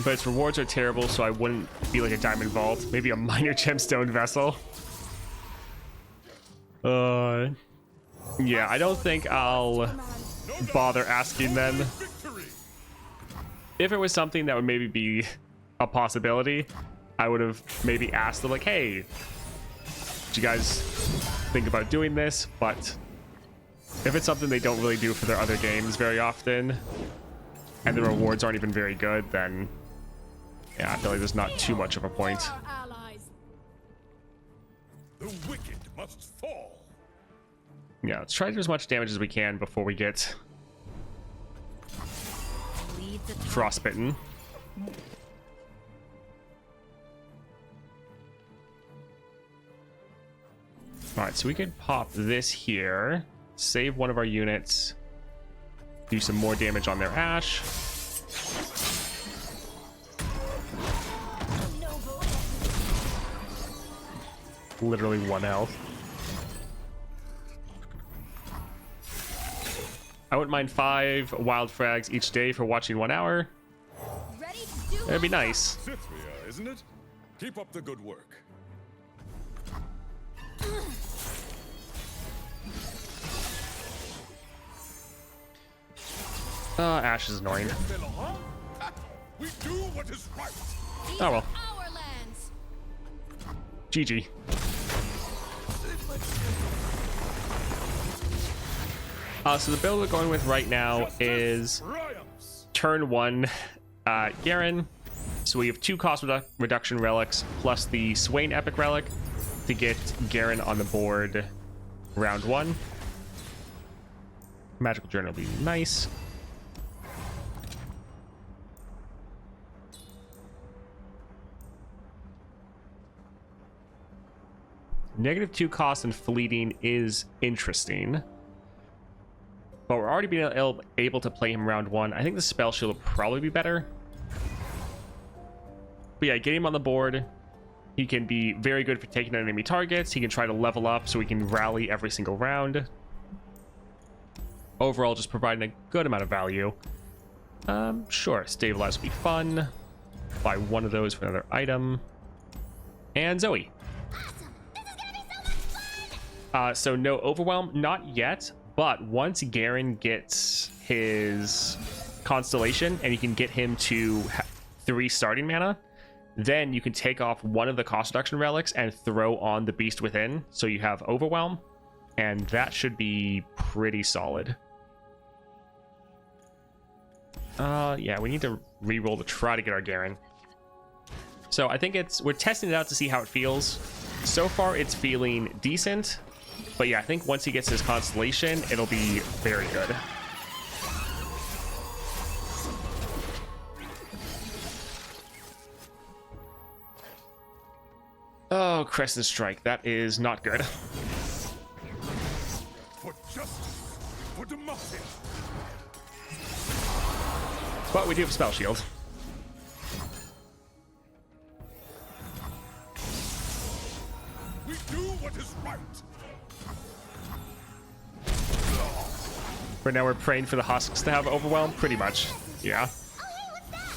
But its rewards are terrible, so I wouldn't be like a diamond vault. Maybe a minor gemstone vessel. Yeah, I don't think I'll bother asking them. Victory. If it was something that would maybe be a possibility, I would have maybe asked them like, hey, do you guys think about doing this? But if it's something they don't really do for their other games very often, and the rewards aren't even very good, then yeah, I feel like there's not too much of a point. Our allies. The wicked must fall. Yeah, let's try to do as much damage as we can before we get Lead the frostbitten. Alright, so we could pop this here, save one of our units, do some more damage on their Ash. Literally 1 health. I wouldn't mind 5 wild frags each day for watching 1 hour. ready to do That'd be my nice. Cythria, isn't it? Keep up the good work. Ash is annoying. We do what is right. These Oh well. are our lands. GG. So the build we're going with right now is Triumphs. turn 1 Garen. So we have 2 cost reduction relics plus the Swain Epic Relic to get Garen on the board round 1. Magical Journal will be nice. -2 cost and fleeting is interesting. but we're already being able to play him round 1. I think the spell shield will probably be better. But yeah, get him on the board. He can be very good for taking out enemy targets. He can try to level up so he can rally every single round. Overall, just providing a good amount of value. Sure, stabilize will be fun. Buy one of those for another item. And Zoe. Awesome! This is gonna be so much fun! So no overwhelm, not yet. But once Garen gets his constellation and you can get him to 3 starting mana, then you can take off one of the cost reduction relics and throw on the beast within. So you have overwhelm, and that should be pretty solid. Yeah, we need to re-roll to try to get our Garen. So I think we're testing it out to see how it feels. So far it's feeling decent, but yeah, I think once he gets his constellation, it'll be very good. Oh, Crescent Strike, that is not good. For justice, for democracy. But we do have Spell Shield. We do what is right. For now, we're praying for the husks to have overwhelm, pretty much. Yeah. Oh, hey, what's that?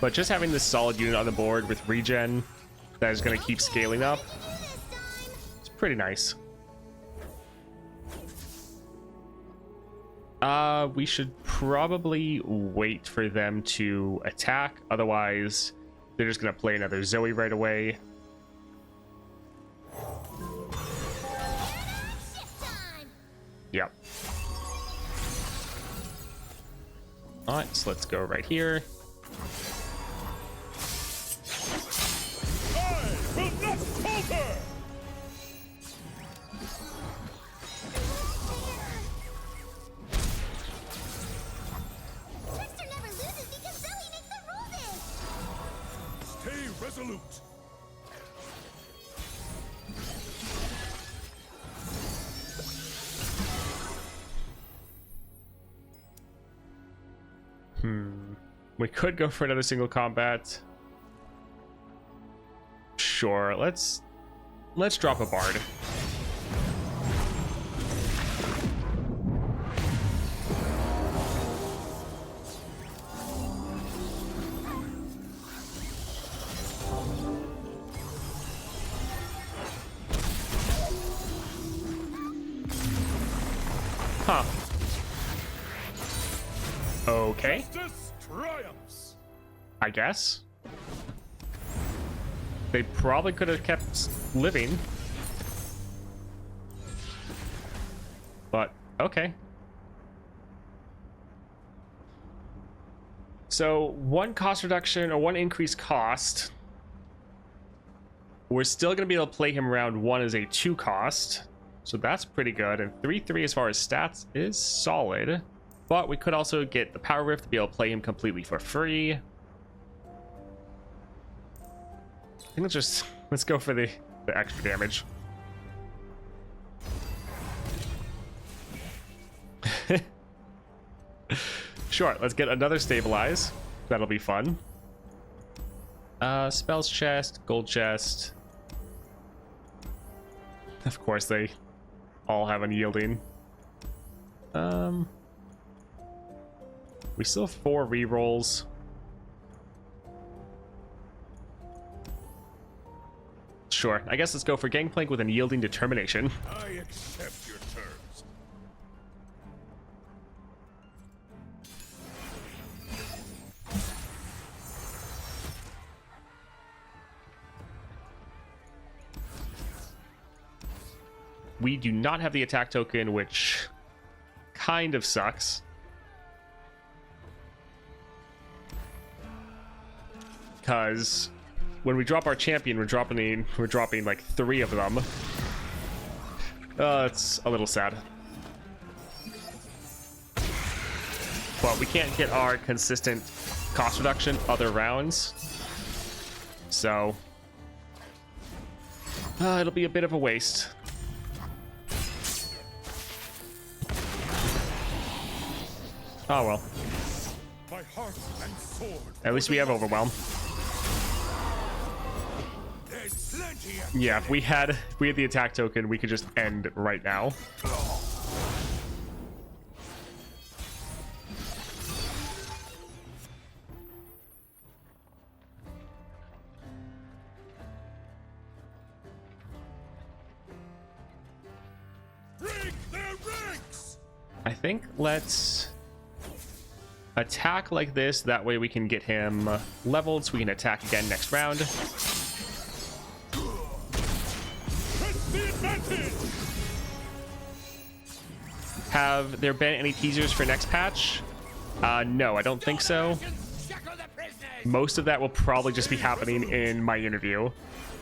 But just having this solid unit on the board with regen that is going to keep scaling up, it's pretty nice. We should probably wait for them to attack. Otherwise, they're just going to play another Zoe right away. Yep. Alright, so let's go right here. I will not falter! Trickster never loses because Zoe makes the rules in! Stay resolute. We could go for another single combat. Sure, let's drop a bard. Huh. Okay. Justice triumphs. I guess. They probably could have kept living. But, okay. So, 1 cost reduction, or 1 increased cost. We're still going to be able to play him round 1 as a 2 cost. So that's pretty good. And 3/3 as far as stats is solid. But we could also get the Power Rift to be able to play him completely for free. I think let's go for the extra damage. Sure, let's get another stabilize. That'll be fun. Spells chest, gold chest. Of course, they all have unyielding. We still have 4 rerolls. Sure, I guess let's go for Gangplank with unyielding determination. I accept your terms. We do not have the attack token, which kind of sucks. Because when we drop our champion, we're dropping like 3 of them. It's a little sad. But we can't get our consistent cost reduction other rounds. So it'll be a bit of a waste. Oh well. My heart and sword. At least we have Overwhelm. There's plenty of Yeah, if we had the attack token, we could just end right now. break their ranks. I think let's attack like this. That way we can get him leveled so we can attack again next round. Press the advantage. Have there been any teasers for next patch? No, I don't think so. Most of that will probably just be happening in my interview,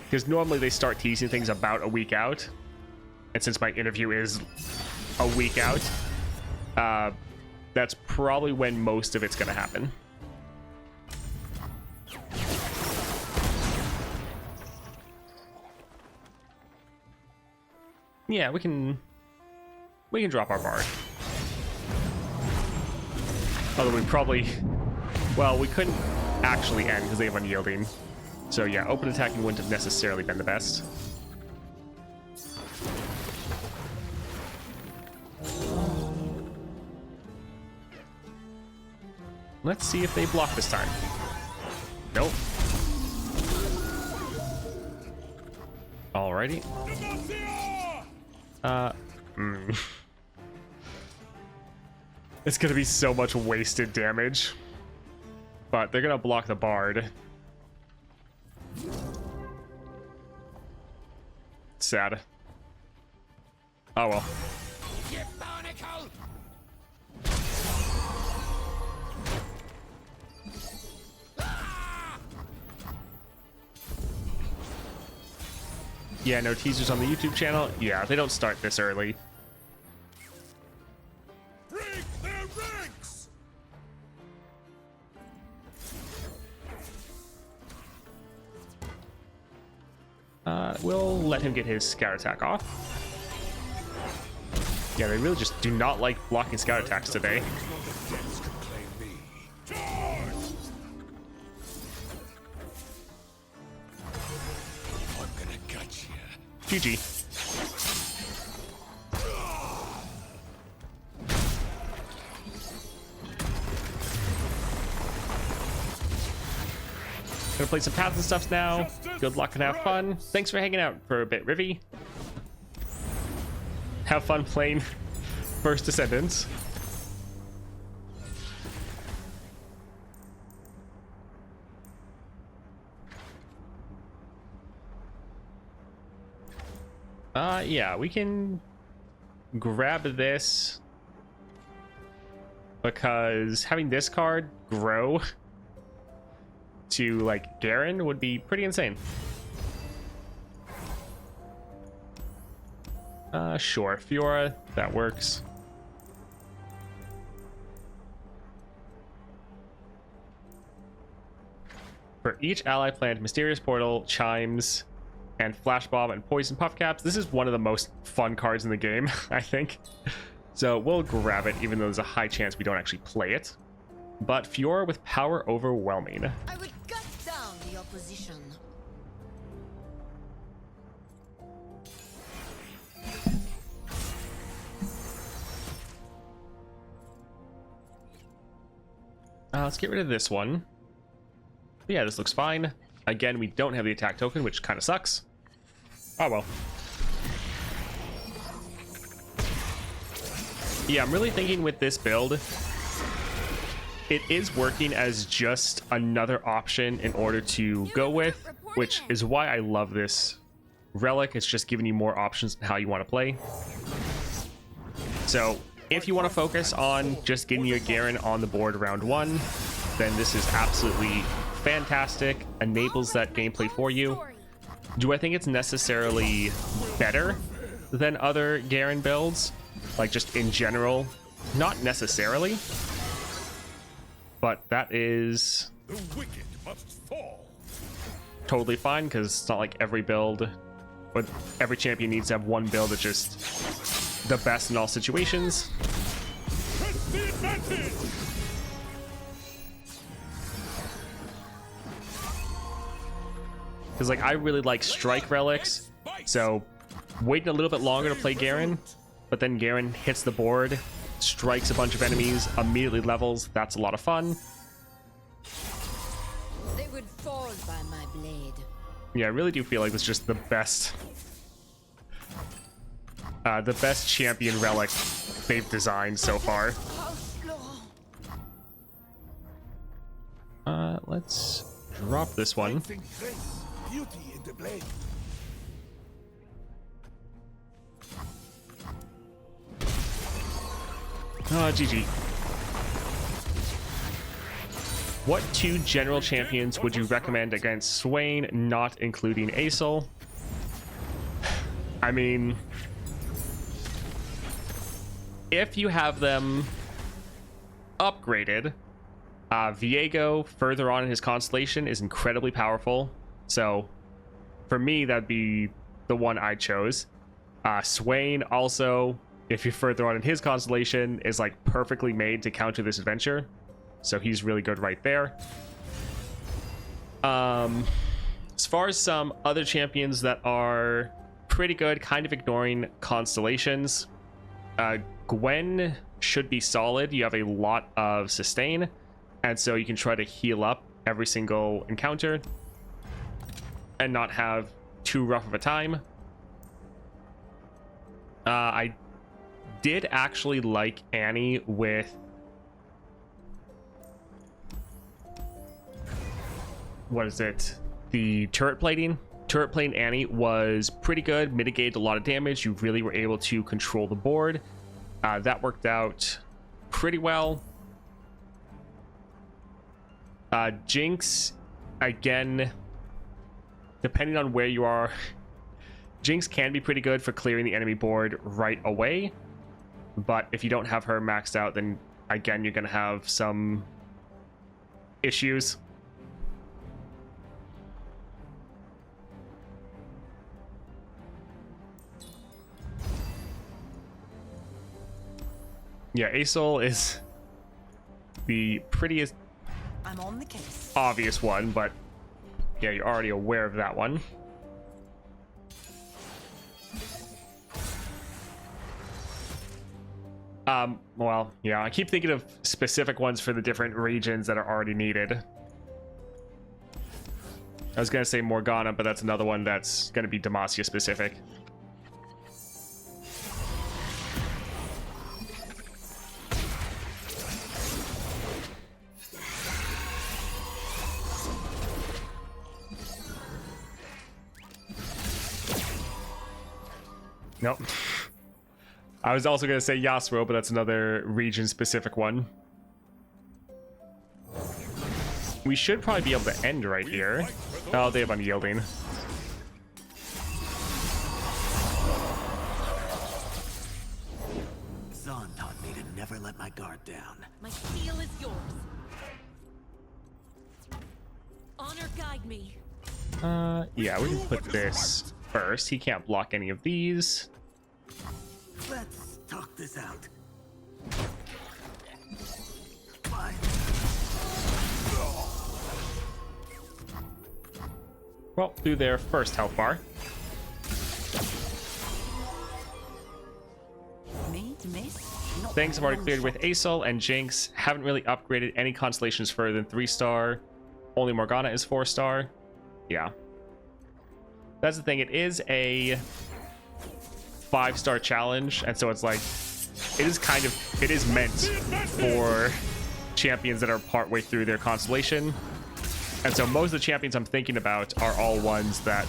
because normally they start teasing things about a week out, and since my interview is a week out, that's probably when most of it's going to happen. Yeah, we can drop our bard. Although we probably, well, we couldn't actually end because they have unyielding. So yeah, open attacking wouldn't have necessarily been the best. Let's see if they block this time. Nope. Alrighty. It's gonna be so much wasted damage. But they're gonna block the bard. Sad. Oh well. Yeah, no teasers on the YouTube channel. Yeah, they don't start this early. Break their ranks. We'll let him get his scout attack off. Yeah, they really just do not like blocking scout attacks today. Deaths could claim me. Charge! I'm gonna gut you. GG. Gonna play some paths and stuff now. Good luck and have fun. Thanks for hanging out for a bit, Rivy. Have fun playing First Descendants. Yeah, we can grab this because having this card grow to like Garen would be pretty insane. Sure, Fiora, that works. For each ally plant Mysterious Portal, Chimes, and Flash Bomb and Poison Puff Caps. This is one of the most fun cards in the game, I think. So we'll grab it, even though there's a high chance we don't actually play it. But Fiora with Power Overwhelming. I would gut down the opposition. Let's get rid of this one. Yeah, this looks fine. Again, we don't have the attack token, which kind of sucks. Oh well. Yeah, I'm really thinking with this build, it is working as just another option in order to go with, which is why I love this relic. It's just giving you more options on how you want to play. So if you want to focus on just getting your Garen on the board round one, then this is absolutely fantastic. Enables that gameplay for you. Do I think it's necessarily better than other Garen builds? Like just in general? Not necessarily. But that is The wicked must fall. totally fine, because it's not like every build, but every champion needs to have one build that's just the best in all situations. Press the advantage. because like I really like strike relics, so waiting a little bit longer to play Garen, but then Garen hits the board, strikes a bunch of enemies, immediately levels. That's a lot of fun. They would fall by my blade. Yeah, I really do feel like it's just the best champion relic they've designed so far. Let's drop this one. Think grace, beauty in the blade. GG. What 2 general champions would you recommend against Swain, not including Aesol? I mean, if you have them upgraded, Viego further on in his constellation is incredibly powerful. So for me, that'd be the one I chose. Swain also, if you're further on in his constellation, is like perfectly made to counter this adventure. So he's really good right there. As far as some other champions that are pretty good, kind of ignoring constellations, Gwen should be solid. You have a lot of sustain, and so you can try to heal up every single encounter and not have too rough of a time. I did actually like Annie with what is it? The turret plating. Turret plate Annie was pretty good, mitigated a lot of damage. You really were able to control the board. That worked out pretty well. Jinx, again, depending on where you are, Jinx can be pretty good for clearing the enemy board right away. But if you don't have her maxed out, then again, you're going to have some issues. Yeah, Aesol is the prettiest I'm on the case. obvious one, but yeah, you're already aware of that one. Well, yeah, I keep thinking of specific ones for the different regions that are already needed. I was gonna say Morgana, but that's another one that's gonna be Demacia specific. Nope. I was also going to say Yasuo, but that's another region-specific one. We should probably be able to end right here. Oh, they have unyielding. Zahn taught me to never let my guard down. My steel is yours. Honor guide me. Yeah, we can put this first. He can't block any of these. Let's talk this out. Fine. Well, through their first health bar. Me to miss? Not Things have already one cleared shot. with Aesol and Jinx. Haven't really upgraded any constellations further than 3-star. Only Morgana is 4-star. Yeah. That's the thing. It is a 5-star challenge, and so it's like it is meant for champions that are partway through their constellation. And so most of the champions I'm thinking about are all ones that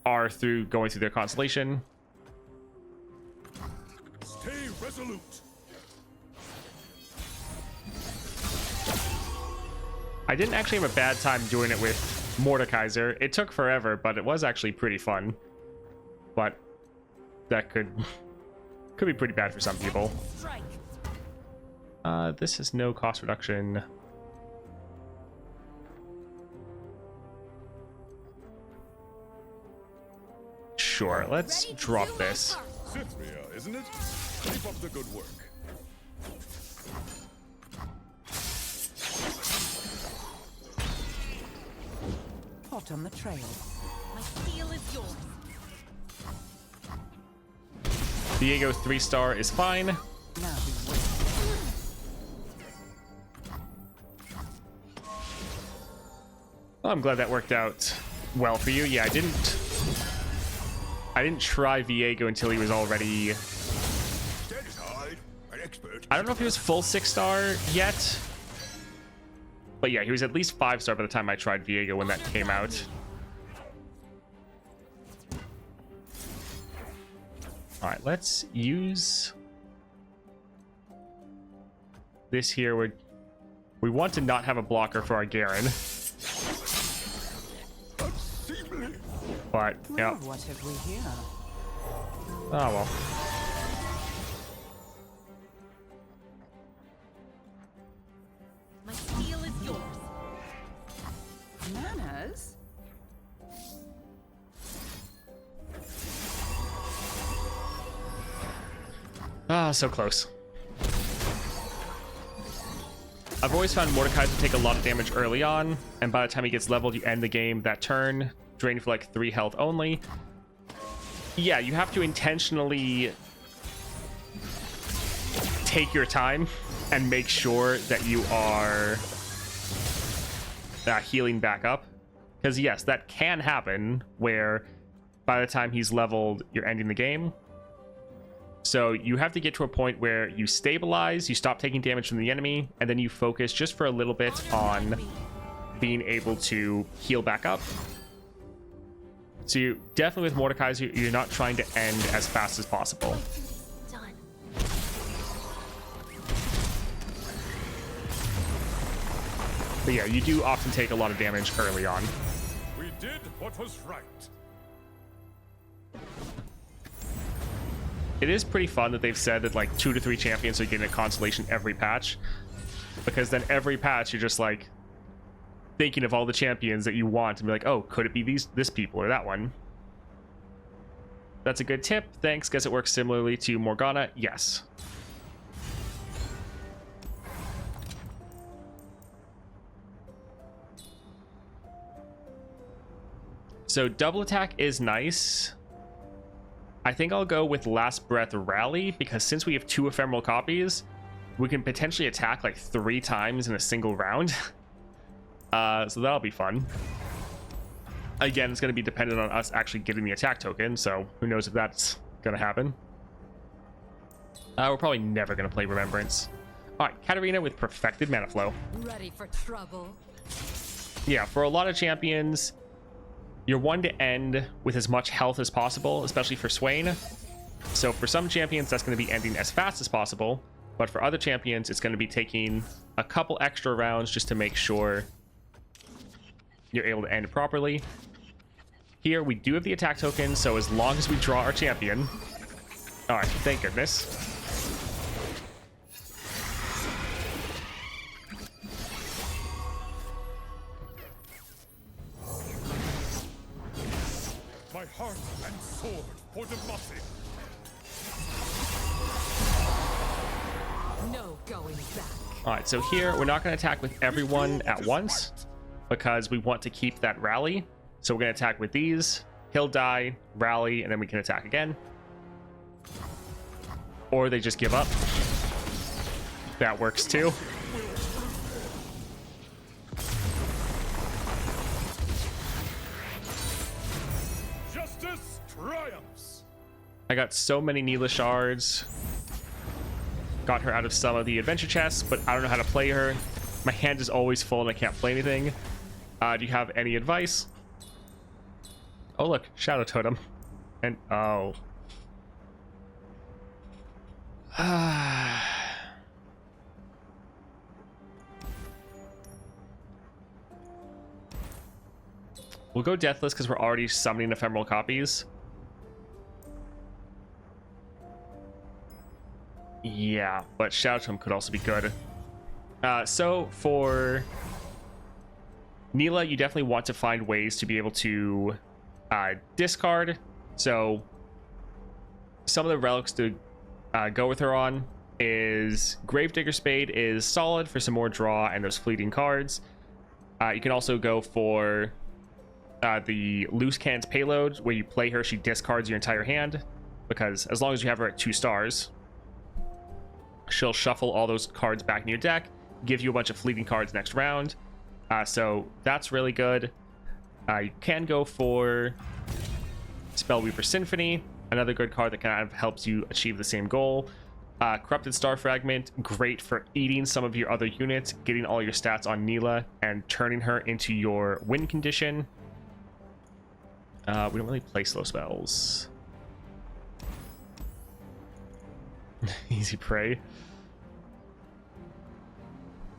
are going through their constellation. Stay resolute. I didn't actually have a bad time doing it with Mordekaiser. It took forever, but it was actually pretty fun. But that could be pretty bad for some people. Strike. This is no cost reduction. Sure, let's drop this. Cythria, isn't it? Keep up the good work. hot on the trail. My steel is yours. Viego 3-star is fine. Now we wait. Well, I'm glad that worked out well for you. Yeah, I didn't try Viego until he was already... Stand aside. An expert. I don't know if he was full 6-star yet. But yeah, he was at least 5-star by the time I tried Viego when that came out. Alright, let's use this here. We want to not have a blocker for our Garen. Unseemly. But, yeah. Well, what have we here? Oh, well. My steel is yours. Manners? Ah, so close. I've always found Mordecai to take a lot of damage early on, and by the time he gets leveled, you end the game that turn, drained for like 3 health only. Yeah, you have to intentionally take your time and make sure that you are healing back up. Because yes, that can happen where by the time he's leveled, you're ending the game. So you have to get to a point where you stabilize, you stop taking damage from the enemy, and then you focus just for a little bit on being able to heal back up. So you definitely with Mordecai's, you're not trying to end as fast as possible. Done. But yeah, you do often take a lot of damage early on. We did what was right. It is pretty fun that they've said that like 2 to 3 champions are getting a constellation every patch, because then every patch you're just like thinking of all the champions that you want and be like, oh, could it be this people or that one? That's a good tip. Thanks. Guess it works similarly to Morgana. Yes. So double attack is nice. I think I'll go with Last Breath Rally, because since we have 2 ephemeral copies, we can potentially attack like 3 times in a single round. So that'll be fun. Again, it's going to be dependent on us actually getting the attack token, so who knows if that's going to happen. We're probably never going to play Remembrance. All right, Katarina with Perfected Mana Flow. Ready for trouble? Yeah, for a lot of champions, you're one to end with as much health as possible, especially for Swain. So for some champions, that's going to be ending as fast as possible. But for other champions, it's going to be taking a couple extra rounds just to make sure you're able to end properly. Here, we do have the attack token, so as long as we draw our champion... All right, thank goodness. My heart and sword for Demacia. No going back. All right, so here, we're not going to attack with everyone at once, because we want to keep that rally. So we're going to attack with these. He'll die, rally, and then we can attack again. Or they just give up. That works too. Justice triumphs. I got so many Neela shards. Got her out of some of the adventure chests, but I don't know how to play her. My hand is always full and I can't play anything. Do you have any advice? Oh, look, Shadow Totem. And, oh. We'll go Deathless because we're already summoning ephemeral copies. Yeah, but Shadow Totem could also be good. So for Neela, you definitely want to find ways to be able to discard. So some of the relics to go with her on is Gravedigger Spade is solid for some more draw and those fleeting cards. You can also go for the loose cannons payload, where you play her, she discards your entire hand, because as long as you have her at 2 stars, she'll shuffle all those cards back in your deck, give you a bunch of fleeting cards next round. So that's really good. You can go for Spellweaver Symphony, another good card that kind of helps you achieve the same goal. Corrupted Star Fragment, great for eating some of your other units, getting all your stats on Neela, and turning her into your win condition. We don't really play slow spells. Easy Prey.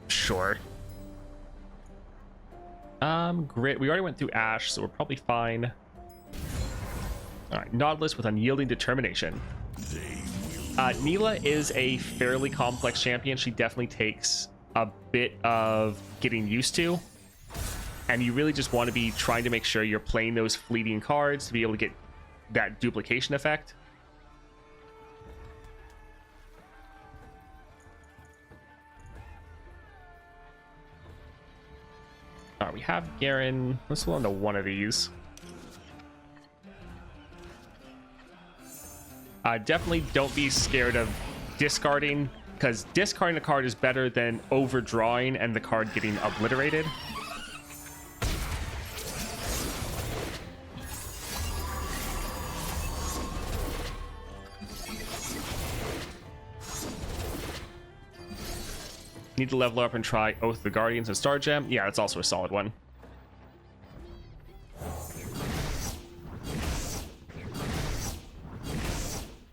Sure. Great. We already went through Ash, so we're probably fine. All right, Nautilus with Unyielding Determination. Neela is a fairly complex champion. She definitely takes a bit of getting used to, and you really just want to be trying to make sure you're playing those fleeting cards to be able to get that duplication effect. All right, we have Garen. Let's hold on to one of these. Definitely don't be scared of discarding, because discarding a card is better than overdrawing and the card getting obliterated. Need to level up and try Oath of the Guardians and Star Gem. Yeah, that's also a solid one.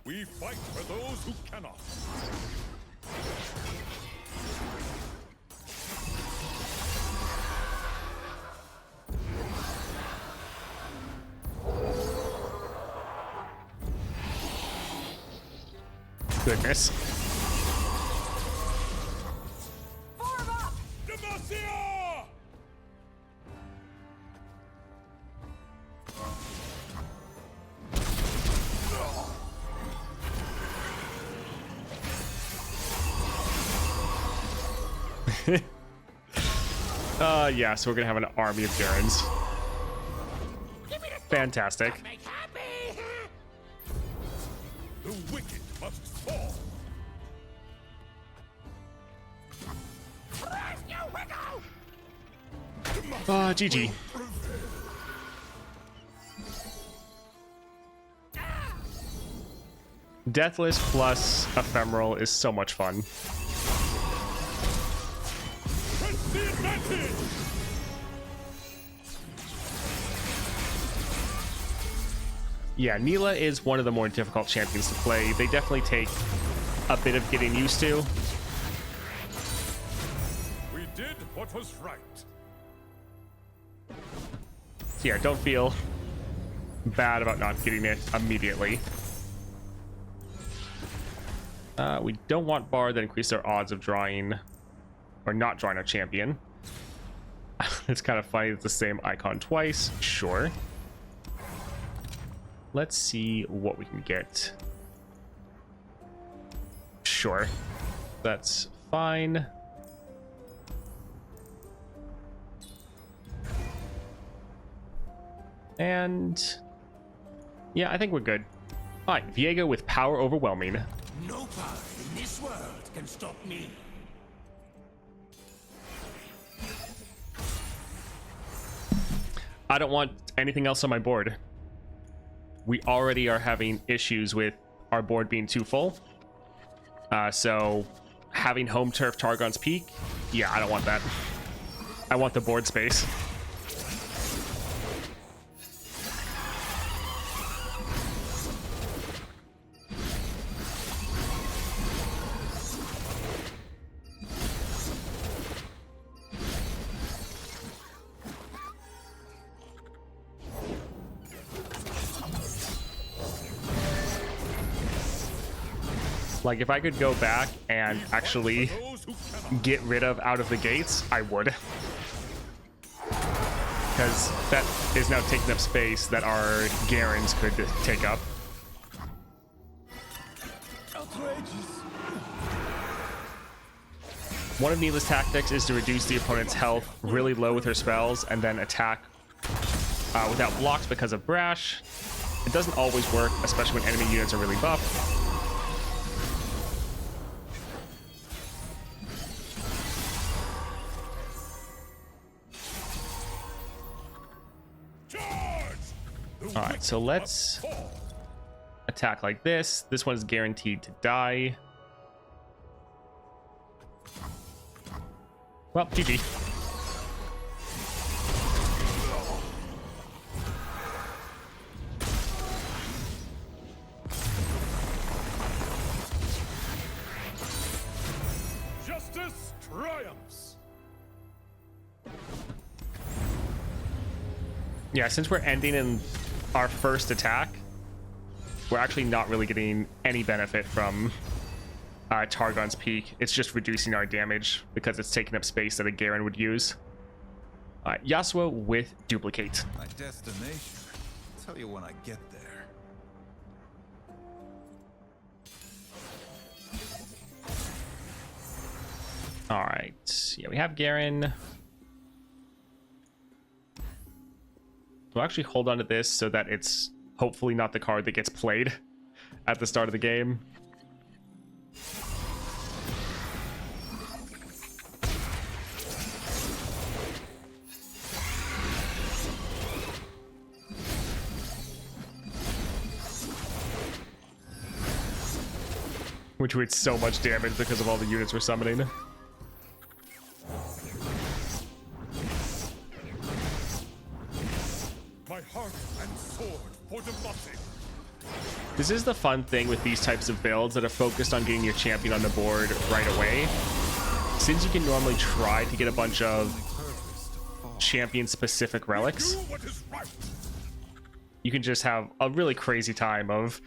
We fight for those who cannot. Goodness. Form up! Demacia! Yeah, so we're gonna have an army of Garens. Fantastic. The wicked must fall. GG. Deathless plus Ephemeral is so much fun. Press the advantage. Yeah, Neela is one of the more difficult champions to play. They definitely take a bit of getting used to. We did what was right. So yeah, don't feel bad about not getting it immediately. We don't want Bard that increase our odds of drawing or not drawing our champion. It's kind of funny, it's the same icon twice. Sure. Let's see what we can get. Sure. That's fine. And yeah, I think we're good. All right, Viego with Power Overwhelming. No power in this world can stop me. I don't want anything else on my board. We already are having issues with our board being too full. So having home turf Targon's Peak, yeah, I don't want that. I want the board space. Like, if I could go back and actually get rid of Out of the Gates, I would. Because that is now taking up space that our Garens could take up. One of Neela's tactics is to reduce the opponent's health really low with her spells and then attack without blocks because of Brash. It doesn't always work, especially when enemy units are really buffed. Alright, so let's attack like this. This one is guaranteed to die. Well, GG. Justice triumphs. Yeah, since we're ending in our first attack, we're actually not really getting any benefit from Targon's Peak. It's just reducing our damage because it's taking up space that a Garen would use. Yasuo with Duplicate. My destination. Tell you when I get there. All right. Yeah, we have Garen. We'll actually hold on to this so that it's hopefully not the card that gets played at the start of the game. Which would so much damage because of all the units we're summoning. My heart and sword for democracy. This is the fun thing with these types of builds that are focused on getting your champion on the board right away. Since you can normally try to get a bunch of champion-specific relics, Do what is right. you can just have a really crazy time of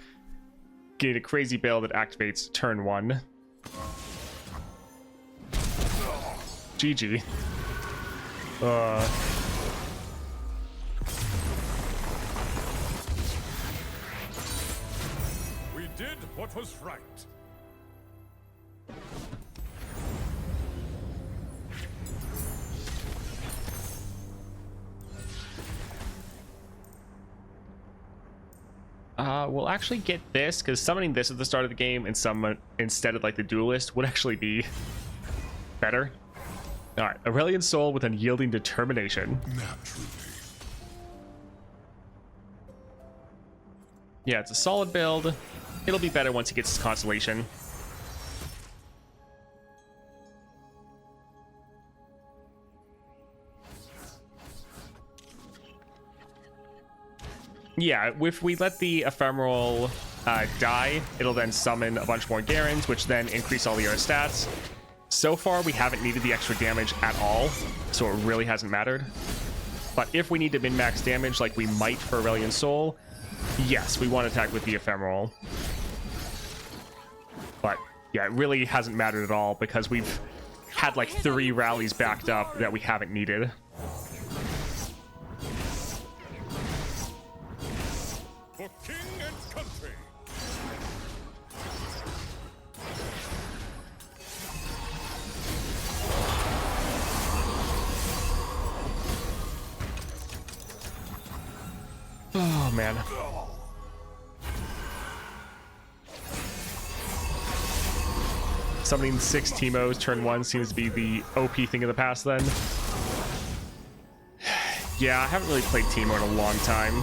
getting a crazy build that activates turn 1. GG. We did what was right. We'll actually get this because summoning this at the start of the game and summon instead of like the duelist would actually be better. All right, Aurelian Soul with Unyielding Determination. Naturally. Yeah, it's a solid build. It'll be better once he gets his constellation. Yeah, if we let the ephemeral die, it'll then summon a bunch more Garens, which then increase all the other stats. So far, we haven't needed the extra damage at all, so it really hasn't mattered. But if we need to min-max damage like we might for Aurelian Soul, yes, we want to attack with the ephemeral. But yeah, it really hasn't mattered at all because we've had like 3 rallies backed up that we haven't needed. For king and country. Oh man. Summoning 6 Teemos turn 1 seems to be the OP thing of the past then. Yeah, I haven't really played Teemo in a long time.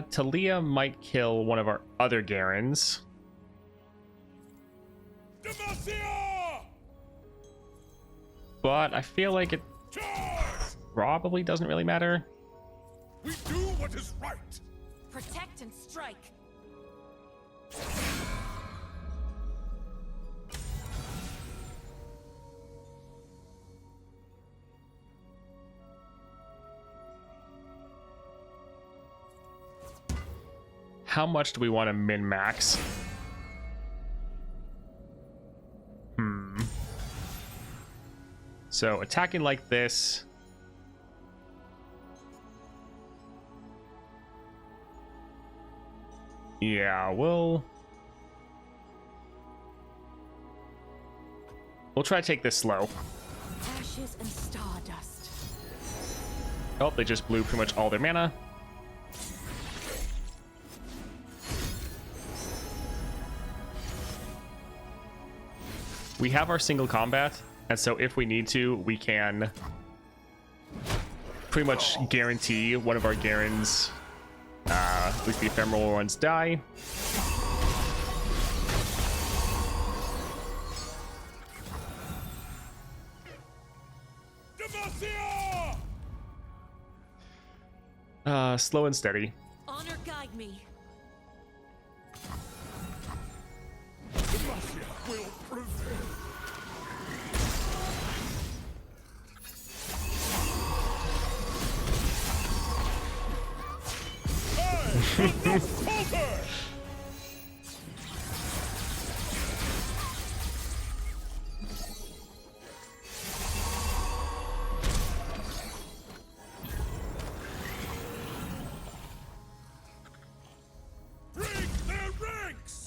Talia might kill one of our other Garens. Demacia! But I feel like it probably doesn't really matter. We do what is right. Protect and strike. How much do we want to min-max? So attacking like this. Yeah, we'll try to take this slow. Ashes and stardust. Oh, they just blew pretty much all their mana. We have our single combat, and so if we need to, we can pretty much guarantee one of our Garens, at least the ephemeral ones, die. Slow and steady. Honor guide me. Demacia will prevail. I will not falter!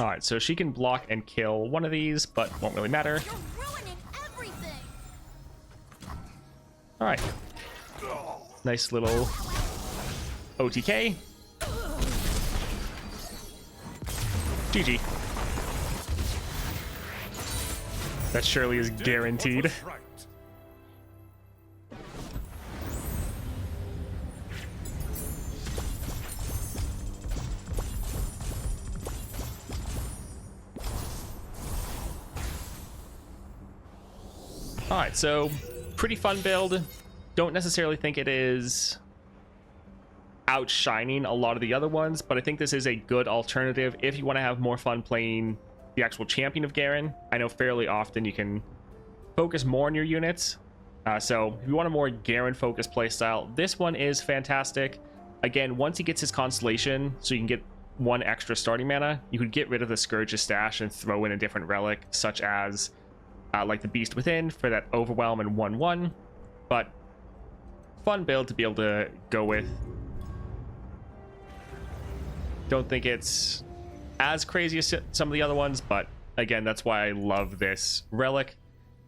All right, so she can block and kill one of these, but won't really matter. You're ruining everything. All right. Nice little OTK. GG. That surely is guaranteed. Right. All right, so pretty fun build. Don't necessarily think it is outshining a lot of the other ones, but I think this is a good alternative if you want to have more fun playing the actual champion of Garen. I know fairly often you can focus more on your units. So if you want a more Garen focused playstyle, this one is fantastic. Again, once he gets his constellation, so you can get one extra starting mana, you could get rid of the Scourge's stash and throw in a different relic, such as like the Beast Within for that Overwhelm and 1/1. But fun build to be able to go with. Don't think it's as crazy as some of the other ones, but again, that's why I love this relic.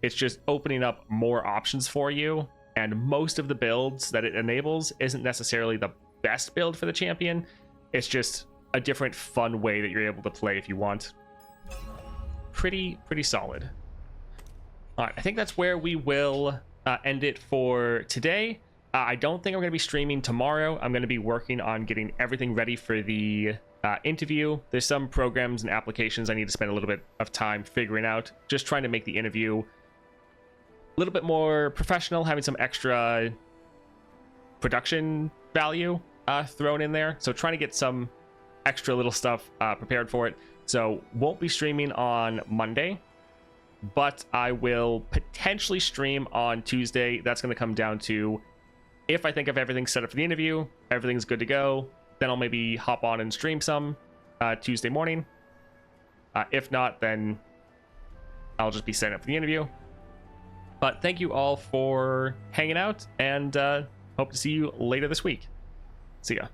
It's just opening up more options for you, and most of the builds that it enables isn't necessarily the best build for the champion. It's just a different fun way that you're able to play if you want. Pretty solid. All right, I think that's where we will end it for today. I don't think I'm going to be streaming tomorrow. I'm going to be working on getting everything ready for the interview. There's some programs and applications I need to spend a little bit of time figuring out, just trying to make the interview a little bit more professional, having some extra production value thrown in there. So trying to get some extra little stuff prepared for it. So won't be streaming on Monday, but I will potentially stream on Tuesday. That's going to come down to if I think of everything set up for the interview, everything's good to go, then I'll maybe hop on and stream some Tuesday morning. If not, then I'll just be setting up for the interview. But thank you all for hanging out, and hope to see you later this week. See ya.